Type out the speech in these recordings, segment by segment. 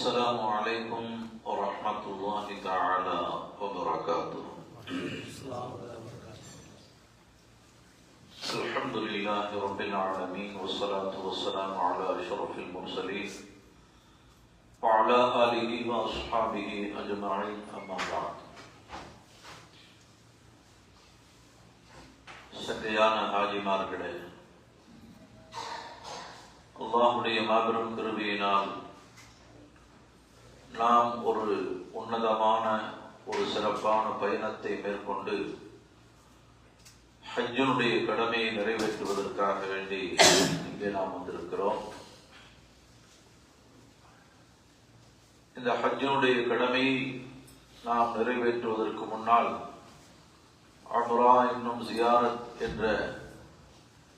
السلام عليكم ورحمة الله تعالى وبركاته. الحمد لله رب العالمين والصلاة والسلام على أشرف المرسلين وعلى آله وأصحابه أجمعين أما بعد. சங்கையான ஹாஜிமார்களே, அல்லாஹ்வுடைய மாபெரும் கிருபையினால் நாம் ஒரு உன்னதமான ஒரு சிறப்பான பயணத்தை மேற்கொண்டு ஹஜ்ஜினுடைய கடமையை நிறைவேற்றுவதற்காக வேண்டி இங்கே நாம் வந்திருக்கிறோம். இந்த ஹஜ்ஜினுடைய கடமையை நாம் நிறைவேற்றுவதற்கு முன்னால் உம்ரா என்னும் ஜியாரத் என்ற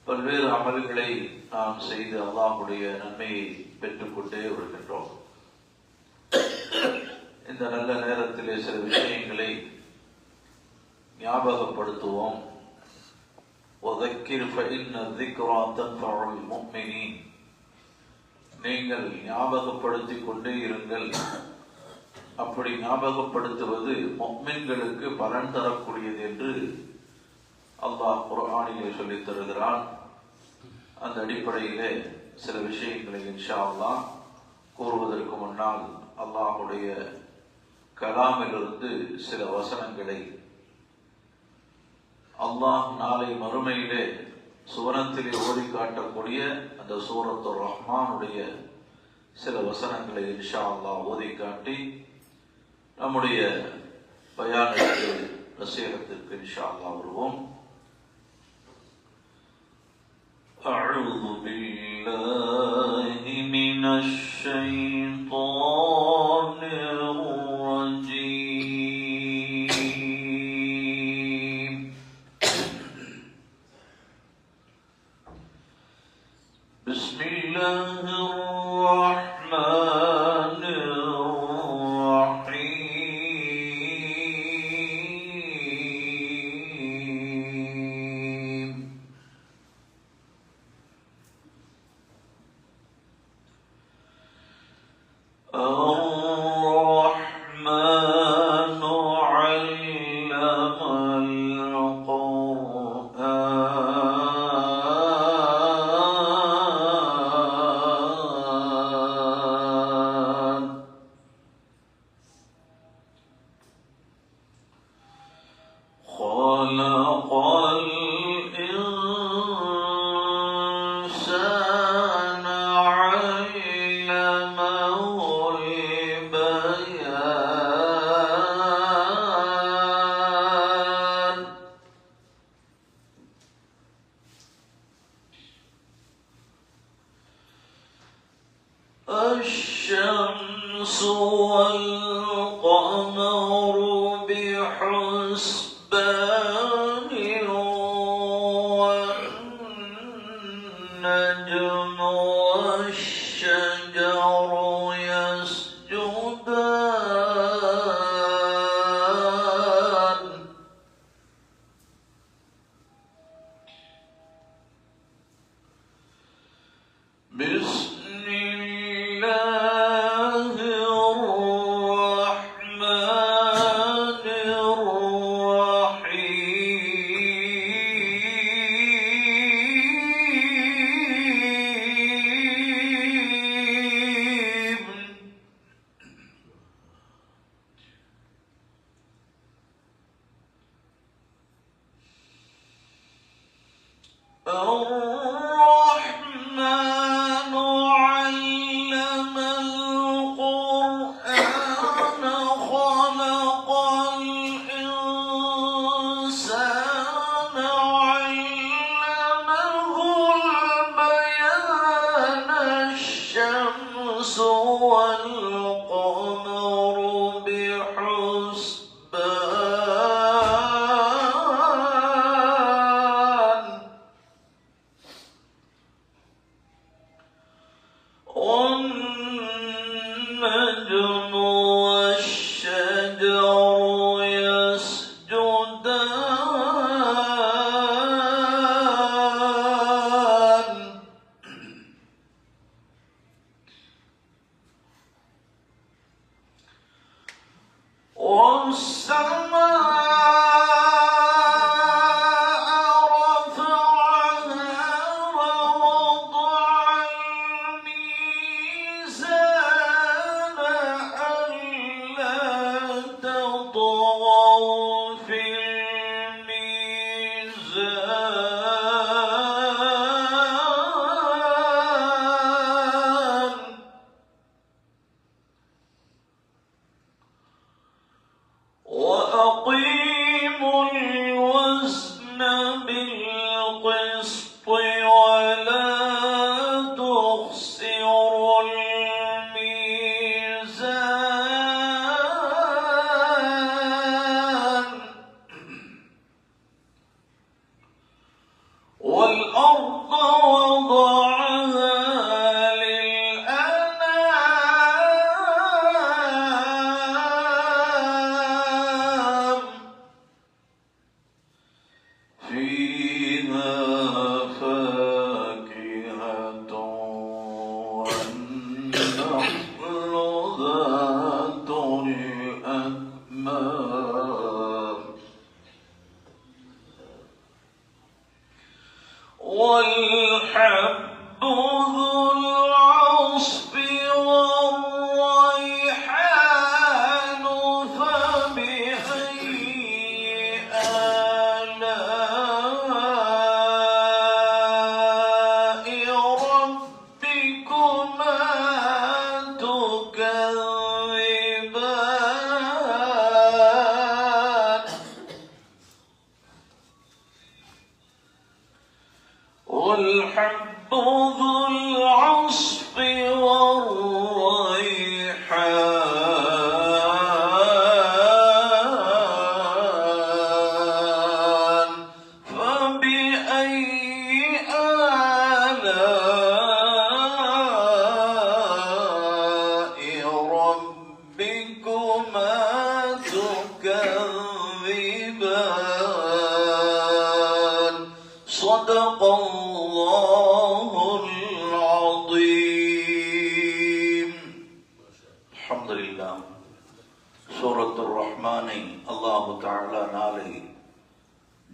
பல்வேறு அமல்களை நாம் செய்து அல்லாஹ்வுடைய நன்மையை பெற்றுக்கொண்டே வருகின்றோம். இந்த நல்ல நேரத்திலே சில விஷயங்களை ஞாபகப்படுத்துவோம். நீங்கள் ஞாபகப்படுத்திக் கொண்டே இருங்கள். அப்படி ஞாபகப்படுத்துவது முஃமின்களுக்கு பலன் தரக்கூடியது என்று அல்லாஹ் குர்ஆனிலே சொல்லித் தருகிறான். அந்த அடிப்படையிலே சில விஷயங்களை இன்ஷா அல்லாஹ் கூறுவதற்கு முன்னால் அல்லாஹ்வுடைய கலாமிலிருந்து சில வசனங்களை அல்லாஹ் நாளை மறுமையிலே சுவனத்திலே ஓதி காட்டக்கூடிய அந்த சூரத்துர் ரஹ்மானுடைய சில வசனங்களை இன்ஷா அல்லாஹ் ஓதி காட்டி நம்முடைய பயானுக்கு நசீஹத்திற்கு இன்ஷா அல்லாஹ் வருவோம். أعوذ بالله من الشيطان الرجيم. بسم الله الرحمن الرحيم. الرحمن علم القرآن خلق الإنسان علمه البيان. الشمس والقمر بحسبان والنجم والشجر يسجدان. بسم الله الرحمن الرحيم. الرحمن علم القرآن خلق الإنسان علمه البيان. الشمس والقمر بحسبان والنجم والشجر يسجدان.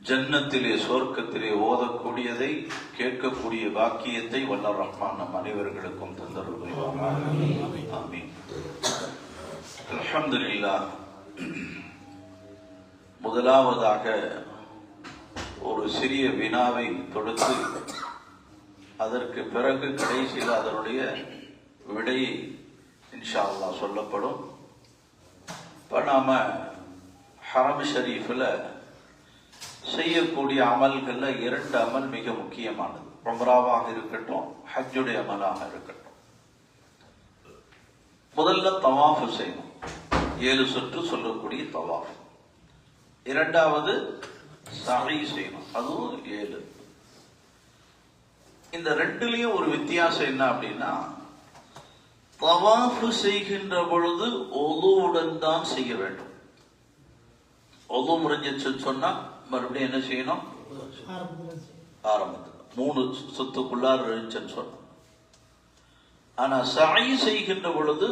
ஜன்னத்திலே சொர்க்கத்திலே ஓதக்கூடியதை கேட்கக்கூடிய வாக்கியத்தை வல்ல ரஹ்மான் நம் அனைவர்களுக்கும் தந்தருள் புரிவானாக. ஆமீன். அல்ஹம்துலில்லாஹ். முதலாவதாக ஒரு சிறிய வினாவை தொடுத்து அதற்கு பிறகு கடைசியில் அதனுடைய விடை இன்ஷா அல்லாஹ் சொல்லப்படும். இப்போ நாம ஹரம் ஷரீஃபில் செய்யக்கூடிய அமல்கள்ல 2 அமல் மிக முக்கியமானது. உம்ராவாக இருக்கட்டும், ஹஜ்ஜுடைய அமலாக இருக்கட்டும். முதல்ல தவாஃப் செய்யணும், 7 சுற்று சொல்லக்கூடிய தவாஃப். 2வது சஹீ செய்யணும், அதுவும் 7. இந்த 2லயும் ஒரு வித்தியாசம் என்ன அப்படின்னா, தவாஃப் செய்கின்ற பொழுது ஒதுவுடன் தான் செய்ய வேண்டும். ஒது முறிஞ்சிச்சுன்னு சொன்னா மறுபடியும் என்ன செய்யணும்? ஆரம்பத்தில் 3 சுத்துக்குள்ளார் இருந்துச்சுன்னு சொன்னோம். ஆனா சாயி செய்கின்ற பொழுது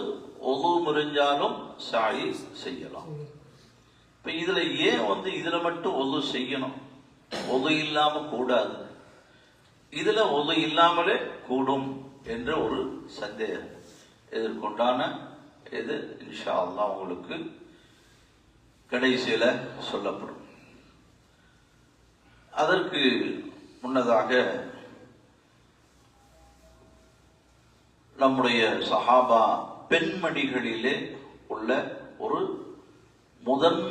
ஒது முறிஞ்சாலும் சாயி செய்யலாம். இப்ப இதுல ஏன் இதுல மட்டும் ஒது செய்யணும், ஒது இல்லாம கூடாது, இதுல ஒது இல்லாமலே கூடும் என்ற ஒரு சந்தேகம் இதற்குண்டான இது இன்ஷா அல்லாஹ் உங்களுக்கு கடைசியில சொல்லப்படும். அதற்கு முன்னதாக நம்முடைய சஹாபா பெண்மணிகளிலே உள்ள ஒரு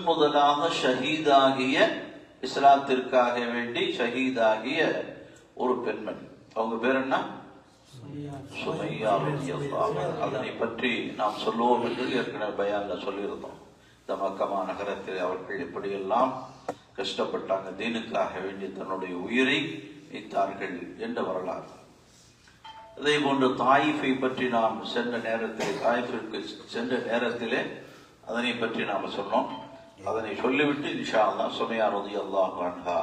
முதலாக ஷஹீதாகிய, இஸ்லாத்திற்காக வேண்டி ஷஹீதாகிய ஒரு பெண்மணி. அவங்க பேர் என்ன? சுமையா ரலியல்லாஹு அன்ஹா. அதனை பற்றி நாம் சொல்லுவோம் என்று ஏற்கனவே பயான்ல சொல்லியிருந்தோம். இந்த மக்கமா நகரத்தில் அவர்கள் எப்படியெல்லாம் கஷ்டப்பட்டாங்க, தீனுக்காக வேண்டி தன்னுடைய உயிரை நீத்தார்கள் என்ற வரலாறு. அதே போன்று தாயிஃபை பற்றி நாம் தாயிஃபிற்கு சென்ற நேரத்திலே அதனை பற்றி நாம் சொன்னோம். அதனை சொல்லிவிட்டு இன்ஷா அல்லாஹ் சுமையா ரலியல்லாஹு அன்ஹா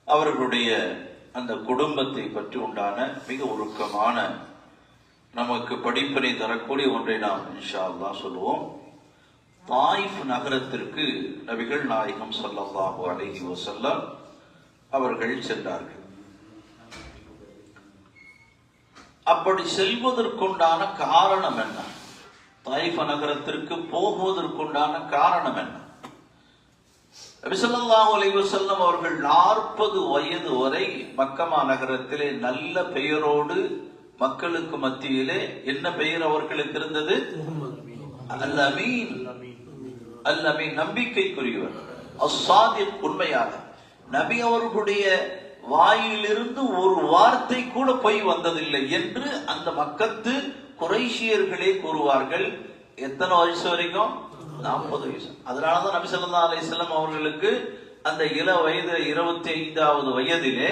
அவர்களுடைய அந்த குடும்பத்தை பற்றி உண்டான மிக உருக்கமான நமக்கு படிப்பினை தரக்கூடிய ஒன்றை நாம் இன்ஷா அல்லாஹ் சொல்லுவோம். தாயிஃப் நகரத்திற்கு நபிகள் நாயகம் ஸல்லல்லாஹு அலைஹி வஸல்லம் அவர்கள் சென்றார்கள். அப்படி செல்வதற்குண்டான காரணம் என்ன? தாயிஃப் நகரத்திற்கு போகுவதற்குண்டான காரணம் என்ன? நபி ஸல்லல்லாஹு அலைஹி வஸல்லம் அவர்கள் 40 வயது வரை மக்கமா நகரத்திலே நல்ல பெயரோடு மக்களுக்கு மத்தியிலே என்ன பெயர் அவர்களுக்கு இருந்தது? அல் அமீன். அல் அமீன், நம்பிக்கைக்குரியவர். அஸ்ஸாதிக், உண்மையாளர். நபி அவர்களுடைய வாயிலிருந்து ஒரு வார்த்தை கூட பொய் வந்ததில்லை என்று அந்த மக்கத்து குறைஷியர்களே கூறுவார்கள். எத்தனை வயசு வரைக்கும்? 40 வயசு. அதனாலதான் நபி ஸல்லல்லாஹு அலைஹி வஸல்லம் அவர்களுக்கு அந்த இள வயது 25வது வயதிலே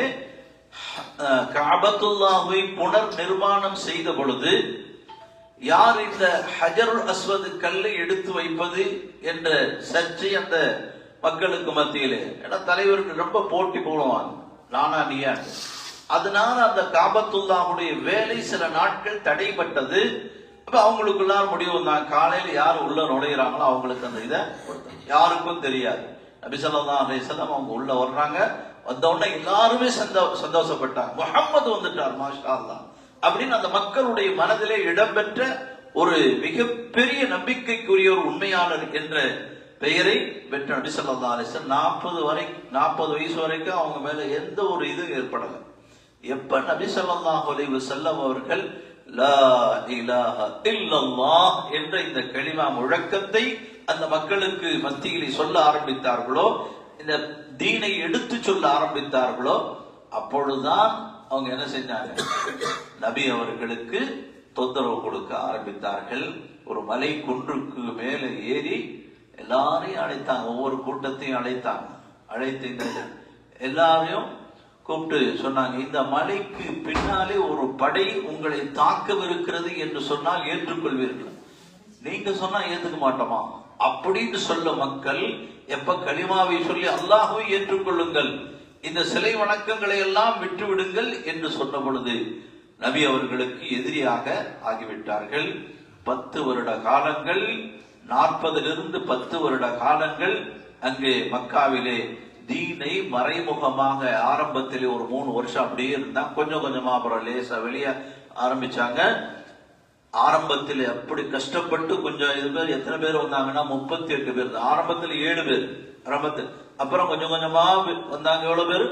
கஅபத்துல்லாஹை புனர் நிர்மாணம் செய்த பொழுது யார் இந்த ஹஜருல் அஸ்வத் கல்லை எடுத்து வைப்பது என்ற சர்ச்சை அந்த மக்களுக்கு மத்தியிலே, ஏன்னா தலைவருக்கு ரொம்ப போட்டி போடுவாங்க, நானா நீயா. அதனால அந்த காபத்துல்லாஹுடைய வேலை சில நாட்கள் தடைப்பட்டது. அப்ப அவங்களுக்குள்ளார முடிவு வந்தாங்க, காலையில யார் உள்ள நுழையிறாங்களோ அவங்களுக்கு அந்த இதை யாருக்கும் தெரியாது. நபி ஸல்லல்லாஹு அலைஹி வஸல்லம் அவங்க உள்ள வர்றாங்க. வந்த உடனே எல்லாருமே சந்தோஷப்பட்டாங்க, முஹம்மது வந்துட்டார், மாஷா அல்லாஹ் அப்படின்னு அந்த மக்களுடைய மனதிலே இடம்பெற்ற ஒரு மிகப்பெரிய நம்பிக்கைக்குரிய ஒரு உண்மையாளர் என்ற பெயரை பெற்ற நபி ஸல்லல்லாஹு அலைஹி வஸல்லம் 40 வயசு வரைக்கும் அவங்க மேல எந்த ஒரு இது ஏற்படல. எப்ப நபி ஸல்லல்லாஹு அலைஹி வஸல்லம் அவர்கள் லா இலாஹ இல்லல்லாஹ் என்ற இந்த கலிமா முழக்கத்தை அந்த மக்களுக்கு மத்தியிலே சொல்ல ஆரம்பித்தார்களோ, இந்த தீனை எடுத்து சொல்ல ஆரம்பித்தார்களோ, அப்பொழுதுதான் அவங்க என்ன செஞ்சாங்க? நபி அவர்களுக்கு தொந்தரவு கொடுக்க ஆரம்பித்தார்கள். ஒரு மலை குன்றுக்கு மேலே ஏறி எல்லாரையும் அழைத்தாங்க, ஒவ்வொரு கூட்டத்தையும் அழைத்தாங்க. அழைத்து இந்த எல்லாரையும் கூப்பிட்டு சொன்னாங்க, இந்த மலைக்கு பின்னாலே ஒரு படை உங்களை தாக்கவிருக்கிறது என்று சொன்னால் ஏற்றுக்கொள்வீர்கள்? நீங்க சொன்னா ஏத்துக்க மாட்டோமா அப்படின்னு சொல்ல மக்கள் எப்ப கலிமாவை சொல்லி அல்லாஹ்வை ஏற்றுக்கொள்ளுங்கள், இந்த சிலை வணக்கங்களை எல்லாம் விட்டு விடுங்கள் என்று சொன்ன பொழுது நபி அவர்களுக்கு எதிரியாக ஆகிவிட்டார்கள். 10 வருட காலங்கள், 40லிருந்து 10 வருட காலங்கள் அங்கே மக்காவிலே தீனை மறைமுகமாக ஆரம்பத்திலே ஒரு 3 வருஷம் அப்படியே இருந்தா, கொஞ்சம் கொஞ்சமா அப்புறம் லேசா வெளியே ஆரம்பிச்சாங்க. ஆரம்பத்தில் அப்படி கஷ்டப்பட்டு கொஞ்சம் இது பேர் எத்தனை பேர் வந்தாங்கன்னா 38 பேர். ஆரம்பத்தில் 7 பேர் ஆரம்பத்தில், அப்புறம் கொஞ்சம் கொஞ்சமா வந்தாங்க. எவ்வளவு பேர்?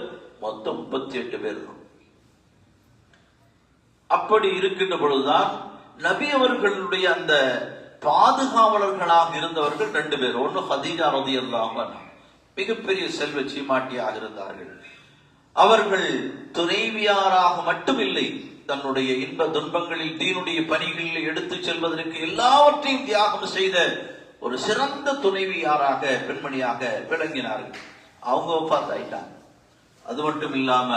மொத்தம் 38 பேர். அப்படி இருக்கின்ற பொழுதுதான் நபி அவர்களுடைய அந்த பாதுகாவலர்களாக இருந்தவர்கள் 2 பேர். ஒன்னு ஹதீஜா ரலியல்லாஹு அன்ஹா, மிகப்பெரிய செல்வ சீமாட்டியாக இருந்தார்கள். அவர்கள் துணைவியாராக மட்டுமில்லை, தன்னுடைய இன்ப துன்பங்களில் தீனுடைய பணிகளில் எடுத்து செல்வதற்கு எல்லாவற்றையும் தியாகம் செய்த ஒரு சிறந்த துணைவியாராக பெண்மணியாக விளங்கினார்கள். அவங்க வஃபாத் ஆயிட்டாங்க. அது மட்டும் இல்லாம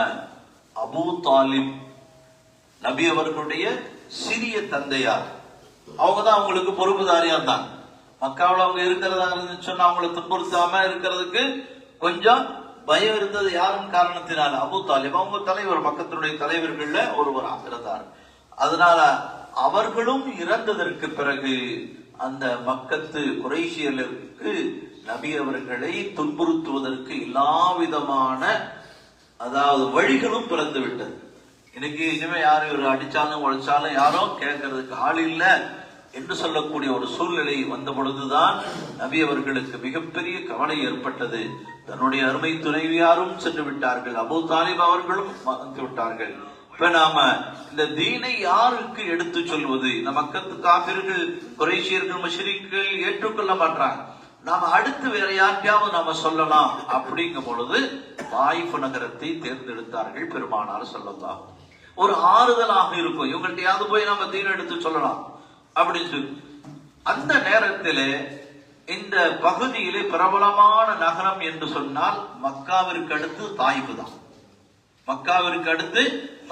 அபூ தாலிப் நபி அவர்களுடைய சிறிய தந்தையார், அவங்கதான் அவங்களுக்கு பொறுப்புதாரியா இருந்தாங்க. மக்காவில் அவங்க இருக்கிறதா இருந்துச்சு சொன்னா அவங்களை துன்புறுத்தாம இருக்கிறதுக்கு கொஞ்சம் பயம் இருந்தது. யாரும் காரணத்தினால அபூ தாலிப் அவங்க தலைவர், மக்களுடைய தலைவர்கள்ல ஒருவராக இருந்தார். அதனால அவர்களும் இறந்ததற்கு பிறகு அந்த மக்கத்து குறைஷியர்களுக்கு நபி அவர்களை துன்புறுத்துவதற்கு எல்லா விதமான அதாவது வழிகளும் பிறந்து விட்டது. இன்னைக்கு இனிமே யாரும் இவர் அடிச்சாலும் உழைச்சாலும் யாரும் கேட்கறதுக்கு ஆள் இல்லை என்று சொல்லக்கூடிய ஒரு சூழ்நிலை வந்த பொழுதுதான் நபி அவர்களுக்கு மிகப்பெரிய கவலை ஏற்பட்டது. தன்னுடைய அருமை துணைவியாரும் சென்று விட்டார்கள், அபூ தாலிப் அவர்களும் வந்து விட்டார்கள். இப்ப நாம இந்த தீனை யாருக்கு எடுத்து சொல்வது? இந்த மக்கத்து காபிர்கள், குறைஷியர்கள், முஷ்ரிக்குகள் ஏற்றுக்கொள்ள மாட்டாங்க. நாம அடுத்து வேற யாருக்கையாவது நாம சொல்லலாம். அப்படிங்கும் பொழுது தாயிஃப் நகரத்தை தேர்ந்தெடுத்தார்கள் பெருமானார் ஸல்லல்லாஹு. ஒரு ஆறுதலாக இருக்கும், இவங்கள்ட்டையாவது போய் நம்ம தீனை எடுத்து சொல்லலாம் அப்படின்னு சொல்லி. அந்த நேரத்திலே இந்த பகுதியிலே பிரபலமான நகரம் என்று சொன்னால் மக்காவிற்கு அடுத்து தாயிஃப் தான். மக்காவிற்கு அடுத்து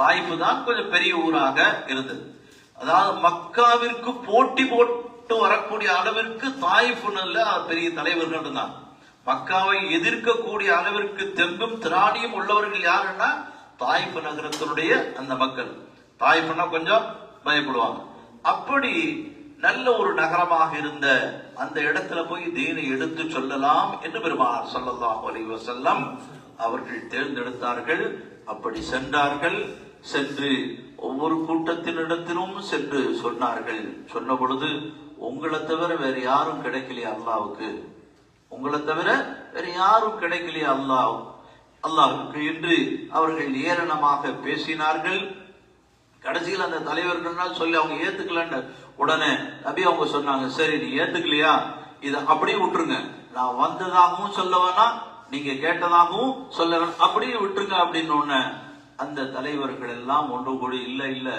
தாயிஃப் தான் கொஞ்சம் பெரிய ஊராக இருந்தது. அதாவது மக்காவிற்கு போட்டி போட்டு வரக்கூடிய அளவிற்கு தாயிஃப்ல பெரிய தலைவர்கள் இருந்தாங்க. மக்காவை எதிர்க்கக்கூடிய அளவிற்கு தெம்பும் திராணியும் உள்ளவர்கள் யாருன்னா தாயிஃப் நகரத்தினுடைய அந்த மக்கள். தாயிஃப்னா கொஞ்சம் பயப்படுவாங்க. அப்படி நல்ல ஒரு நகரமாக இருந்த அந்த இடத்துல போய் தீனை எடுத்து சொல்லலாம் என்று பெருமானார் ஸல்லல்லாஹு அலைஹி வஸல்லம் அவர்கள் தேர்ந்தெடுத்தார்கள். அப்படி சென்றார்கள். சென்று ஒவ்வொரு கூட்டத்தினிடத்திலும் சென்று சொன்னார்கள். சொன்ன பொழுது, உங்களை தவிர வேற யாரும் கிடைக்கலையா அல்லாவுக்கு? உங்களை தவிர வேற யாரும் கிடைக்கலையா அல்லாஹ்வுக்கு என்று அவர்கள் ஏளனமாக பேசினார்கள். கடைசியில் அந்த தலைவர்கள் சொல்லி அவங்க ஏத்துக்கலன்னு உடனே நபி அவங்க சொன்னாங்க, சரி நீ ஏத்துக்கலையா, இத அப்படியே விட்டுருங்க, நான் வந்ததாகவும் சொல்ல வேணாம், நீங்க கேட்டதாகவும் சொல்ல வேணாம், அப்படியே விட்டுருங்க அப்படின்னு ஒண்ணு. அந்த தலைவர்கள் எல்லாம் ஒன்று கூடி, இல்ல இல்ல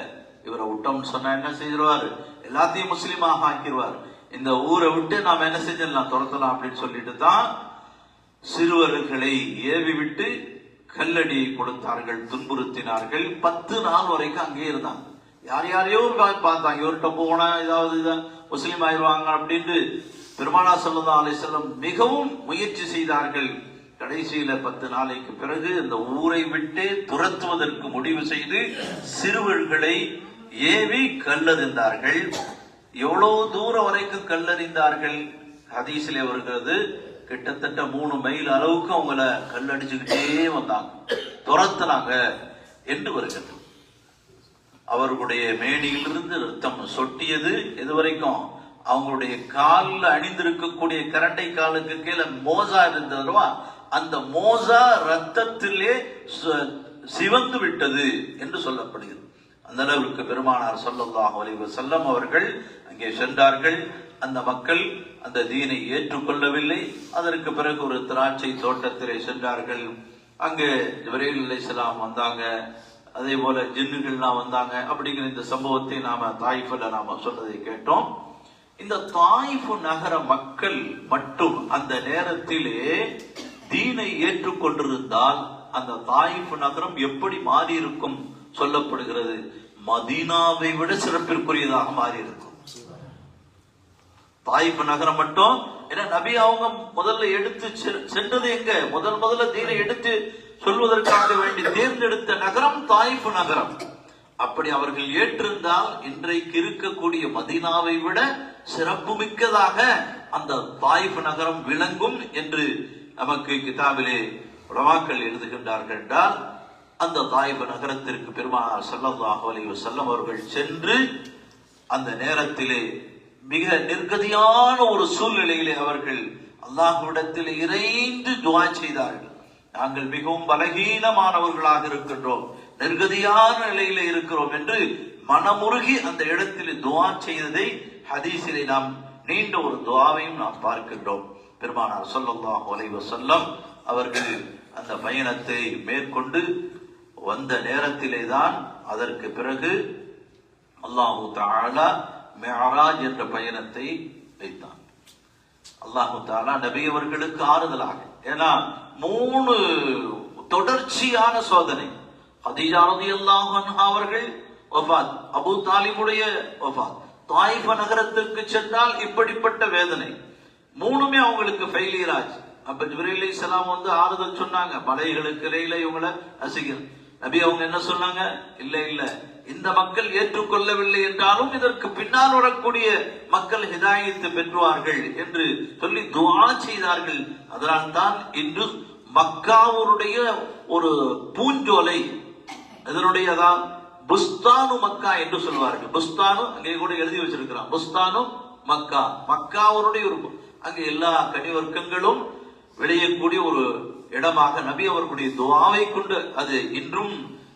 இவரை விட்டோம்னு சொன்னா என்ன செய்திருவாரு, எல்லாத்தையும் முஸ்லீமாக ஆக்கிடுவார், இந்த ஊரை விட்டு நாம என்ன செஞ்சிடலாம், துரத்தலாம் அப்படின்னு சொல்லிட்டு தான் சிறுவர்களை ஏவி விட்டு கல்லடியை கொடுத்தார்கள், துன்புறுத்தினார்கள். 10 நாள் வரைக்கும் அங்கே இருந்தாங்க. யார் யாரையோ பார்த்தாங்க, இவர்கிட்ட போனா ஏதாவது முஸ்லீம் ஆயிடுவாங்க அப்படின்னு பெருமானார் ஸல்லல்லாஹு அலைஹி வஸல்லம் மிகவும் முயற்சி செய்தார்கள். கடைசியில 10 நாளைக்கு பிறகு அந்த ஊரை விட்டு துரத்துவதற்கு முடிவு செய்து சிறுவர்களை ஏவி கல்லறிந்தார்கள். எவ்வளவு தூரம் வரைக்கும் கல்லறிந்தார்கள்? ஹதீஸிலே வருகிறது, கிட்டத்தட்ட 3 மைல் அளவுக்கு அவங்கள கல்லடிச்சுக்கிட்டே வந்தாங்க, துரத்துனாங்க என்று வருகிறது. அவர்களுடைய மேனியிலிருந்து ரத்தம் சொட்டியது. எது வரைக்கும்? அவங்களுடைய காலில் அணிந்திருக்கக்கூடிய கரண்டை காலுக்கு கீழே மோசா இருந்ததுவா, அந்த மோசா ரத்தத்திலே சிவந்து விட்டது என்று சொல்லப்படுகிறது. அந்த அளவுக்கு பெருமானார் ஸல்லல்லாஹு அலைஹி வஸல்லம் அவர்கள் அங்கே சென்றார்கள். அந்த மக்கள் அந்த தீனை ஏற்றுக்கொள்ளவில்லை. அதற்கு பிறகு ஒரு திராட்சை தோட்டத்திலே சென்றார்கள். அங்கே ஜிப்ரீல் அலைஹிஸ்ஸலாம் வந்தாங்க, அதே போல ஜின்னுகள்லாம் வந்தாங்க. அப்படிங்கிற இந்த சம்பவத்தை நாம தாயிஃப்ல நாம சொன்னதை கேட்டோம். இந்த தாயிஃப் நகர மக்கள் மட்டும் அந்த நேரத்திலே தீனை ஏற்றுக்கொண்டிருந்தால் அந்த தாயிஃப் நகரம் எப்படி மாறி இருக்கும் சொல்லப்படுகிறது, மதீனாவை விட சிறப்பிற்குரியதாக மாறி இருக்கும். தாயிஃப் நகரம் மட்டும், ஏன்னா நபி அவங்க முதல்ல எடுத்து சென்றது எங்க, முதல்ல தீனை எடுத்து சொல்வதற்காக வேண்டி தேர்ந்தெடுத்த நகரம் தாயிஃப் நகரம். அப்படி அவர்கள் ஏற்றிருந்தால் இன்றைக்கு இருக்கக்கூடிய மதீனாவை விட சிறப்பு மிக்கதாக அந்த தாயிஃப் நகரம் விளங்கும் என்று நமக்கு கிதாபிலே உலமாக்கள் எழுதுகின்றார்கள். என்றால் அந்த தாயிஃப் நகரத்திற்கு பெருமானார் ஸல்லல்லாஹு அலைஹி வஸல்லம் அவர்கள் சென்று அந்த நேரத்திலே மிக நிர்கதியான ஒரு சூழ்நிலையிலே அவர்கள் அல்லாஹ்விடத்தில் இறைந்து துஆ செய்தார்கள். நாங்கள் மிகவும் பலகீனமானவர்களாக இருக்கின்றோம், நிர்கதியான நிலையில இருக்கிறோம் என்று மனமுருகி அந்த இடத்தில் துஆ செய்ததை ஹதீஸிலே நாம் நீண்ட ஒரு துஆவையும் நாம் பார்க்கின்றோம். பெருமானார் ஸல்லல்லாஹு அலைஹி வஸல்லம் அவர்கள் அந்த பயணத்தை மேற்கொண்டு வந்த நேரத்திலே தான் அதற்கு பிறகு அல்லாஹு தஆலா மிஅராஜ் என்ற பயணத்தை வைத்தான். அல்லாஹு தஆலா நபி அவர்களுக்கு ஆறுதலாக, ஏன்னா 3 தொடர்ச்சியான சோதனை. ஹதீஜா ரலியல்லாஹு அன்ஹா அவர்கள் வஃபாத், அபூ தாலிபுடைய வஃபாத், தாயிஃப் நகரத்திற்கு சென்றால் இப்படிப்பட்ட வேதனை, 3மே அவங்களுக்கு ஃபெயிலியர் ஆச்சு. அப்ப ஜிப்ரீல் அலைஹிஸ்ஸலாம் வந்து ஆறுதல் சொன்னாங்க, மலைகளுக்கு இடையில இவங்களை அசிங்கர். நபி அவங்க என்ன சொன்னாங்க, இல்ல இல்ல இந்த மக்கள் ஏற்றுக்கொள்ளவில்லை என்றாலும் இதற்கு பின்னால் வரக்கூடிய மக்கள் ஹிதாயத்து பெற்றுவார்கள் என்று சொல்லி துஆ செய்தார்கள். அதனால் தான் இன்று மக்காவுடைய ஒரு பூஞ்சோலை, இதனுடையதான் புஸ்தானு மக்கா என்று சொல்வார்கள். புஸ்தானு அங்கே கூட எழுதி வச்சிருக்கிறான், புஸ்தானு மக்கா, மக்காவுடைய ஒரு அங்கே எல்லா கனிவர்க்கங்களும் விளையக்கூடிய ஒரு இடமாக நபி அவர்களுடைய துஆவை கொண்டு அது இன்றும்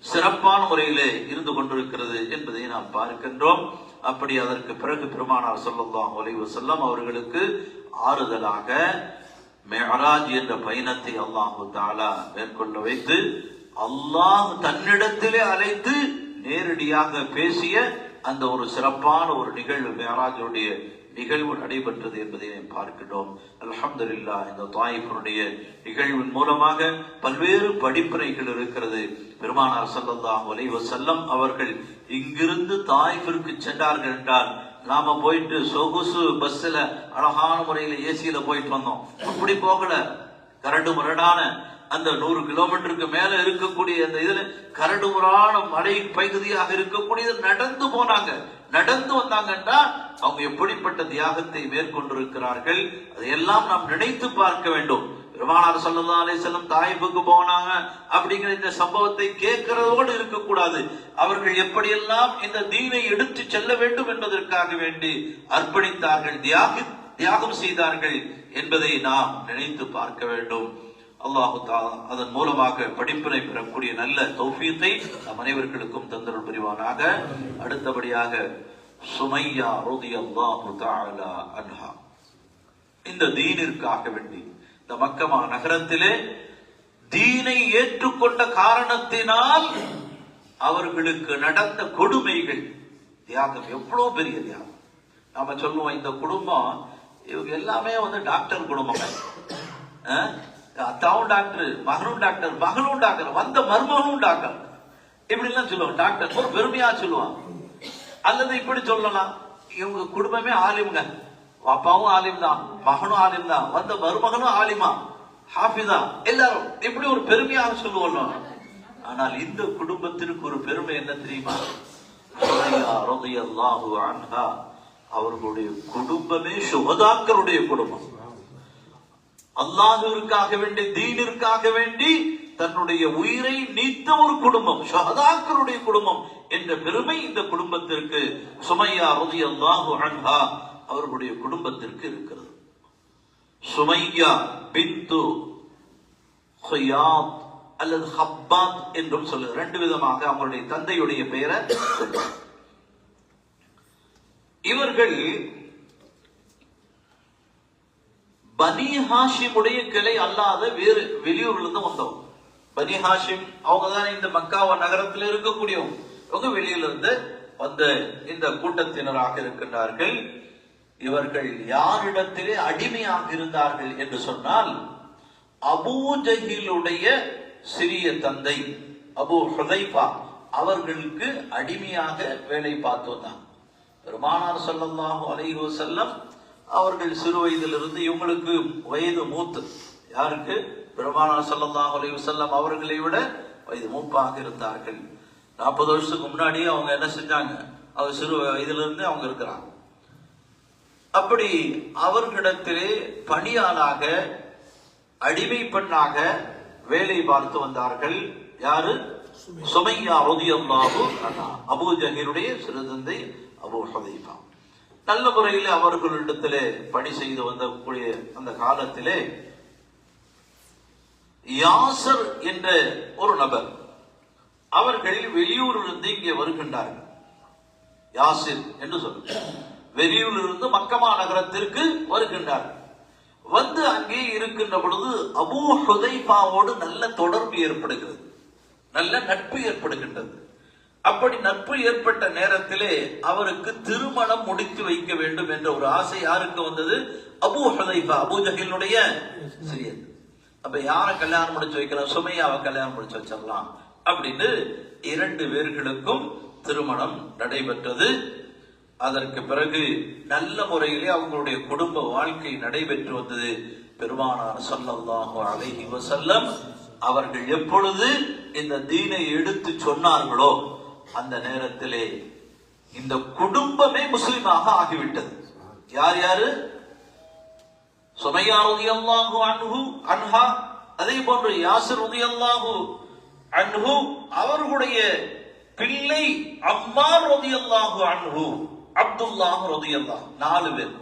சிறப்பான முறையிலே இருந்து கொண்டிருக்கிறது என்பதை நாம் பார்க்கின்றோம். அப்படி அதற்கு பிறகு பெருமானார் ஸல்லல்லாஹு அலைஹி வஸல்லம் அவர்களுக்கு ஆறுதலாக மிஅராஜ் என்ற பயணத்தை அல்லாஹு தஆலா மேற்கொள்ள வைத்து அல்லாஹ் தன்னிடத்திலே அழைத்து நேரடியாக பேசிய அந்த ஒரு சிறப்பான ஒரு நிகழ்வு, மிஅராஜுடைய நிகழ்வு நடைபெற்றது என்பதை பார்க்கிறோம். அல்ஹம்துலில்லாஹ், இந்த தாயிஃபுடைய நிகழ்வின் மூலமாக பல்வேறு படிப்பினைகள் இருக்கிறது. பெருமானார் ஸல்லல்லாஹு அலைஹி வஸல்லம் அவர்கள் இங்கிருந்து தாயிஃபிற்கு சென்றார்கள் என்றால் நாம போயிட்டு சொகுசு பஸ்ல அழகான முறையில ஏசியில போயிட்டு வந்தோம், அப்படி போகல. கரடு முரடான அந்த 100 கிலோமீட்டருக்கு மேல இருக்கக்கூடிய அந்த இதுல கரடுமுறான மலை பகுதியாக இருக்கக்கூடியது நடந்து போனாங்க. நடந்து வந்தாங்கன்னா அவங்க எப்படிப்பட்ட தியாகத்தை மேற்கொண்டிருக்கிறார்கள், அதையெல்லாம் நாம் நினைத்து பார்க்க வேண்டும். பெருமானார் ஸல்லல்லாஹு அலைஹி வஸல்லம் தாயிஃபுக்கு போனாங்க அப்படிங்கிற இந்த சம்பவத்தை கேட்கிறதோடு இருக்கக்கூடாது. அவர்கள் எப்படியெல்லாம் இந்த தீனை எடுத்து செல்ல வேண்டும் என்பதற்காக வேண்டி அர்ப்பணித்தார்கள், தியாகம் செய்தார்கள் என்பதை நாம் நினைத்து பார்க்க வேண்டும். அல்லாஹு தஆலா அதன் மூலமாக படிப்பினை பெறக்கூடிய நல்ல தௌஃபீத்தை நம் அனைவர்களுக்கும் தந்தருள் புரிவானாக. அடுத்தபடியாக சுமையா ரலியல்லாஹு தஆலா அன்ஹா, இந்த தீனிற்காக வேண்டி இந்த மக்கமா நகரத்திலே தீனை ஏற்றுக்கொண்ட காரணத்தினால் அவர்களுக்கு நடந்த கொடுமைகள், தியாகம் எவ்வளவு பெரிய தியாகம். நாம சொல்லுவோம் இந்த குடும்பம் இவங்க எல்லாமே டாக்டர் குடும்பம், அத்தாவும் டாக்டர், மகனும் டாக்டர், மகளும் டாக்டர், வந்த மருமகனும் டாக்டர், இப்படி எல்லாம் சொல்லுவாங்க. டாக்டர் ஒரு பெருமையா சொல்லுவாங்க. அல்லது இப்படி சொல்லலாம், இவங்க குடும்பமே ஆலிம்ங்க, அப்பாவும் ஆலிம் தான், மகனும் ஆலிம் தான், வந்த மருமகனும் ஆலிமா, ஹாஃபிதா, எல்லாரும் இப்படி ஒரு பெருமையாக சொல்லுவோம். ஆனால் இந்த குடும்பத்திற்கு ஒரு பெருமை என்ன தெரியுமா? ரலியல்லாஹு அன்ஹா, அவர்களுடைய குடும்பமே சுஹதாக்களுடைய குடும்பம். அல்லாஹ்விற்காக வேண்டி, தீனிற்காக வேண்டி தன்னுடைய உயிரை நீத்த ஒரு குடும்பம், ஷஹதாக்களுடைய குடும்பம் என்ற பெருமை இந்த குடும்பத்திற்கு, சுமையா ரலியல்லாஹு அன்ஹா அவர்களுடைய குடும்பத்திற்கு இருக்கிறது. சுமையா பின்து ஹியாத் அல்லது ஹப்பாத் என்றும் சொல்லுது. 2 விதமாக அவங்களுடைய தந்தையுடைய பெயரை. இவர்கள் பனி ஹாஷிமுடைய கிளை அல்லாத வேறு வெளியூர்ல இருந்து வந்தவங்க. பனி ஹாஷிம் அவங்க தான் இந்த மக்காவா நகரத்தில் இருக்கக்கூடியவங்க. அவங்க வெளியிலிருந்து வந்த இந்த கூட்டத்தினராக இருக்கின்றார்கள். இவர்கள் யாரிடத்திலே அடிமையாக இருந்தார்கள் என்று சொன்னால், அபூ ஜஹிலுடைய சிறிய தந்தை அபூ ஹுதைஃபா அவர்களுக்கு அடிமையாக வேலை பார்த்து வந்தாங்க. பெருமானார் ஸல்லல்லாஹு அலைஹி வஸல்லம் அவர்கள் சிறு வயதிலிருந்து, இவங்களுக்கு வயது மூத்து, யாருக்கு? பெருமானார் ஸல்லல்லாஹு அலைஹி வஸல்லம் அவர்களை விட வயது மூப்பாக இருந்தார்கள். 40 வருஷத்துக்கு முன்னாடியே அவங்க என்ன செஞ்சாங்க? அவங்க சிறு வயதிலிருந்து அவங்க இருக்கிறாங்க. அப்படி அவர்களிடத்திலே பணியாளாக, அடிமை பெண்ணாக வேலை பார்த்து வந்தார்கள். யாரு? சுமையா ரலியல்லாஹு அன்ஹா, அபூ ஜஹீலுடைய சிறு தந்தை அபூ ஹுதைஃபா. நல்ல முறையில் அவர்களிடத்திலே பணி செய்து வந்தக்கூடிய அந்த காலத்திலே யாசர் என்ற ஒரு நபர், அவர்கள் வெளியூரிலிருந்து இங்கே வருகின்றார்கள். யாசிர் என்று சொல்லுங்க, வெளியூரிலிருந்து மக்கமா நகரத்திற்கு வருகின்றார்கள். வந்து அங்கே இருக்கின்ற பொழுது அபூ ஹுதைஃபாவோடு நல்ல தொடர்பு ஏற்படுகிறது, நல்ல நட்பு ஏற்படுகின்றது. அப்படி நட்பு ஏற்பட்ட நேரத்திலே அவருக்கு திருமணம் முடித்து வைக்க வேண்டும் என்ற ஒரு ஆசை யாருக்கு வந்தது? அபூ ஹுதைஃபா, அபூ ஜஹீலுடைய சிறியது. அப்ப யாரை கல்யாணம் முடிச்சு வைக்கலாம்? சுமையாவை கல்யாணம் முடிச்சு வச்சிடலாம் அப்படின்னு 2 பேர்களுக்கும் திருமணம் நடைபெற்றது. அதற்கு பிறகு நல்ல முறையிலே அவங்களுடைய குடும்ப வாழ்க்கை நடைபெற்று வந்தது. பெருமானார் ஸல்லல்லாஹு அலைஹி வஸல்லம் அவர்கள் எப்பொழுது இந்த தீனை எடுத்து சொன்னார்களோ அந்த நேரத்திலே இந்த குடும்பமே முஸ்லிமாக ஆகிவிட்டது. யார் யாரு? சுமையா ரலியல்லாஹு அன்ஹா, அதே போன்று யாசிர் ரலியல்லாஹு அன்ஹு, அவர்களுடைய பிள்ளை அம்மார் ரலியல்லாஹு அன்ஹு, அப்துல்லாஹ் ரலியல்லாஹு, 4 பேர்.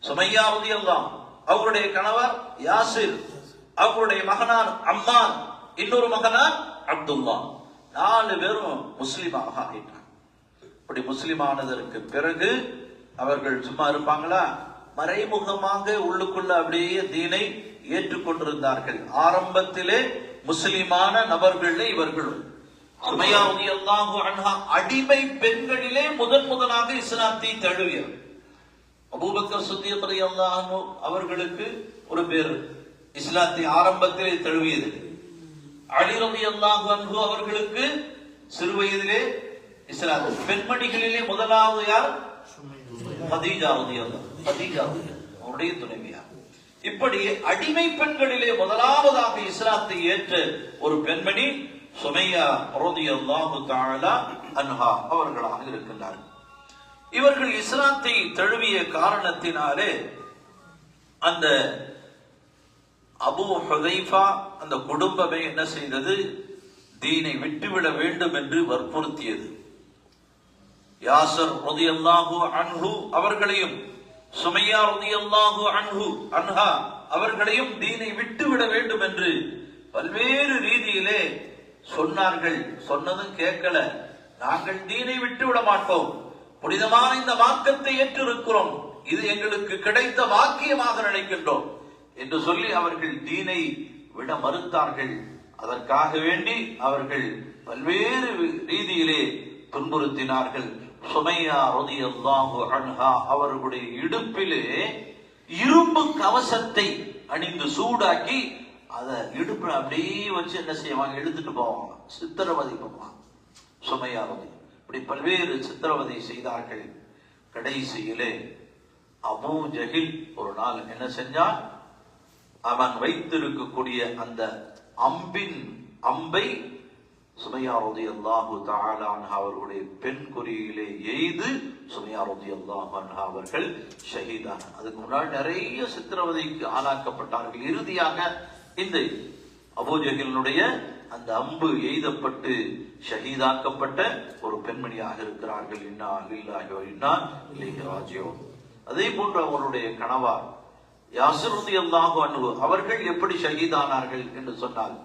சுமையா ரலியல்லாஹு, அவருடைய கணவர் யாசிர், அவருடைய மகனார் அம்மார், இன்னொரு மகனார் அப்துல்லாஹ், 4 பேரும் முஸ்லிமாக ஆகிட்டாங்க. இப்படி முஸ்லிமானதற்கு பிறகு அவர்கள் சும்மா இருப்பாங்களா? மறைமுகமாக உள்ளுக்குள்ள அப்படியே தீனை ஏற்றுக்கொண்டிருந்தார்கள். ஆரம்பத்திலே முஸ்லிமான நபர்களே இவர்களும். சுமையா ரலியல்லாஹு அன்ஹா அடிமை பெண்களிலே முதலாக இஸ்லாத்தை தழுவியவர். அபூபக்கர் சித்திக் ரலியல்லாஹு அன்ஹு அவர்களுக்கு ஒரு பேர், இஸ்லாத்தை ஆரம்பத்திலே தழுவியது. அலி ரலியல்லாஹு அன்ஹு அவர்களுக்கு சிறு வயதிலே இஸ்லாம். பெண்மணிகளிலே முதலாவது யார்? கதீஜா ரலியல்லாஹு, கதீஜா அவருடைய துணைவியார். இப்படி அடிமை பெண்களிலே முதலாவதாக இஸ்லாத்தை ஏற்ற ஒரு பெண்மணி சுமையா ரலியல்லாஹு தஆலா அன்ஹா அவர்களாக இருக்கின்றார்கள். இவர்கள் இஸ்லாத்தை தழுவிய காரணத்தினாலே அந்த அபூ ஹுதைஃபா அந்த குடும்பமே என்ன செய்தது, தீனை விட்டுவிட வேண்டும் என்று வற்புறுத்தியது. யாசர் ரலியல்லாஹு அன்ஹு அவர்களையும் சுமையா ரலியல்லாஹு அன்ஹா அவர்களையும் தீனை விட்டுவிட வேண்டும் என்று பல்வேறு ரீதியிலே சொன்னார்கள். சொன்னதும் கேட்கல. நாங்கள் தீனை விட்டுவிட மாட்டோம், புனிதமான இந்த மார்க்கத்தை ஏற்றிருக்கிறோம், இது எங்களுக்கு கிடைத்த வாக்கியமாக நினைக்கின்றோம் என்று சொல்லி அவர்கள் தீனை விட மறுத்தார்கள். அதற்காக வேண்டி அவர்கள் பல்வேறு ரீதியிலே துன்புறுத்தினார்கள். சுமையா ரலியல்லாஹு அன்ஹா அவர்களுடைய இடுப்பிலே இரும்பு கவசத்தை அணிந்து சூடாக்கி அதை இடுப்புல அப்படியே வச்சு என்ன செய்வாங்க, எடுத்துட்டு போவாங்க, சித்திரவதை பண்ணுவாங்க. சுமையா ரலி இப்படி பல்வேறு சித்திரவதை செய்தார்கள். கடைசியிலே அபூ ஜஹில் ஒரு நாள் என்ன செஞ்சான், அவன் வைத்திருக்கக்கூடிய அந்த அம்பை சுமையா ரலியல்லாஹு தஆலா அன்ஹா அவர்களுடைய பெண் குறியிலே எய்து சுமையா ரலியல்லாஹு அன்ஹா அவர்கள் ஷஹீதான. அதுக்கு முன்னாடி நிறைய சித்திரவதைக்கு ஆளாக்கப்பட்டார்கள். இறுதியாக இந்த அபூ ஜஹிலுடைய அந்த அம்பு எய்தப்பட்டு ஷஹீதாக்கப்பட்ட ஒரு பெண்மணியாக இருக்கிறார்கள். இன்னா லில்லாஹி வ இன்னா இலைஹி ராஜிஊன். அதே போன்று அவருடைய கணவர் யாசிர் ரலியல்லாஹு அன்ஹு அவர்கள் எப்படி ஷஹீதானார்கள் என்று சொன்னால்,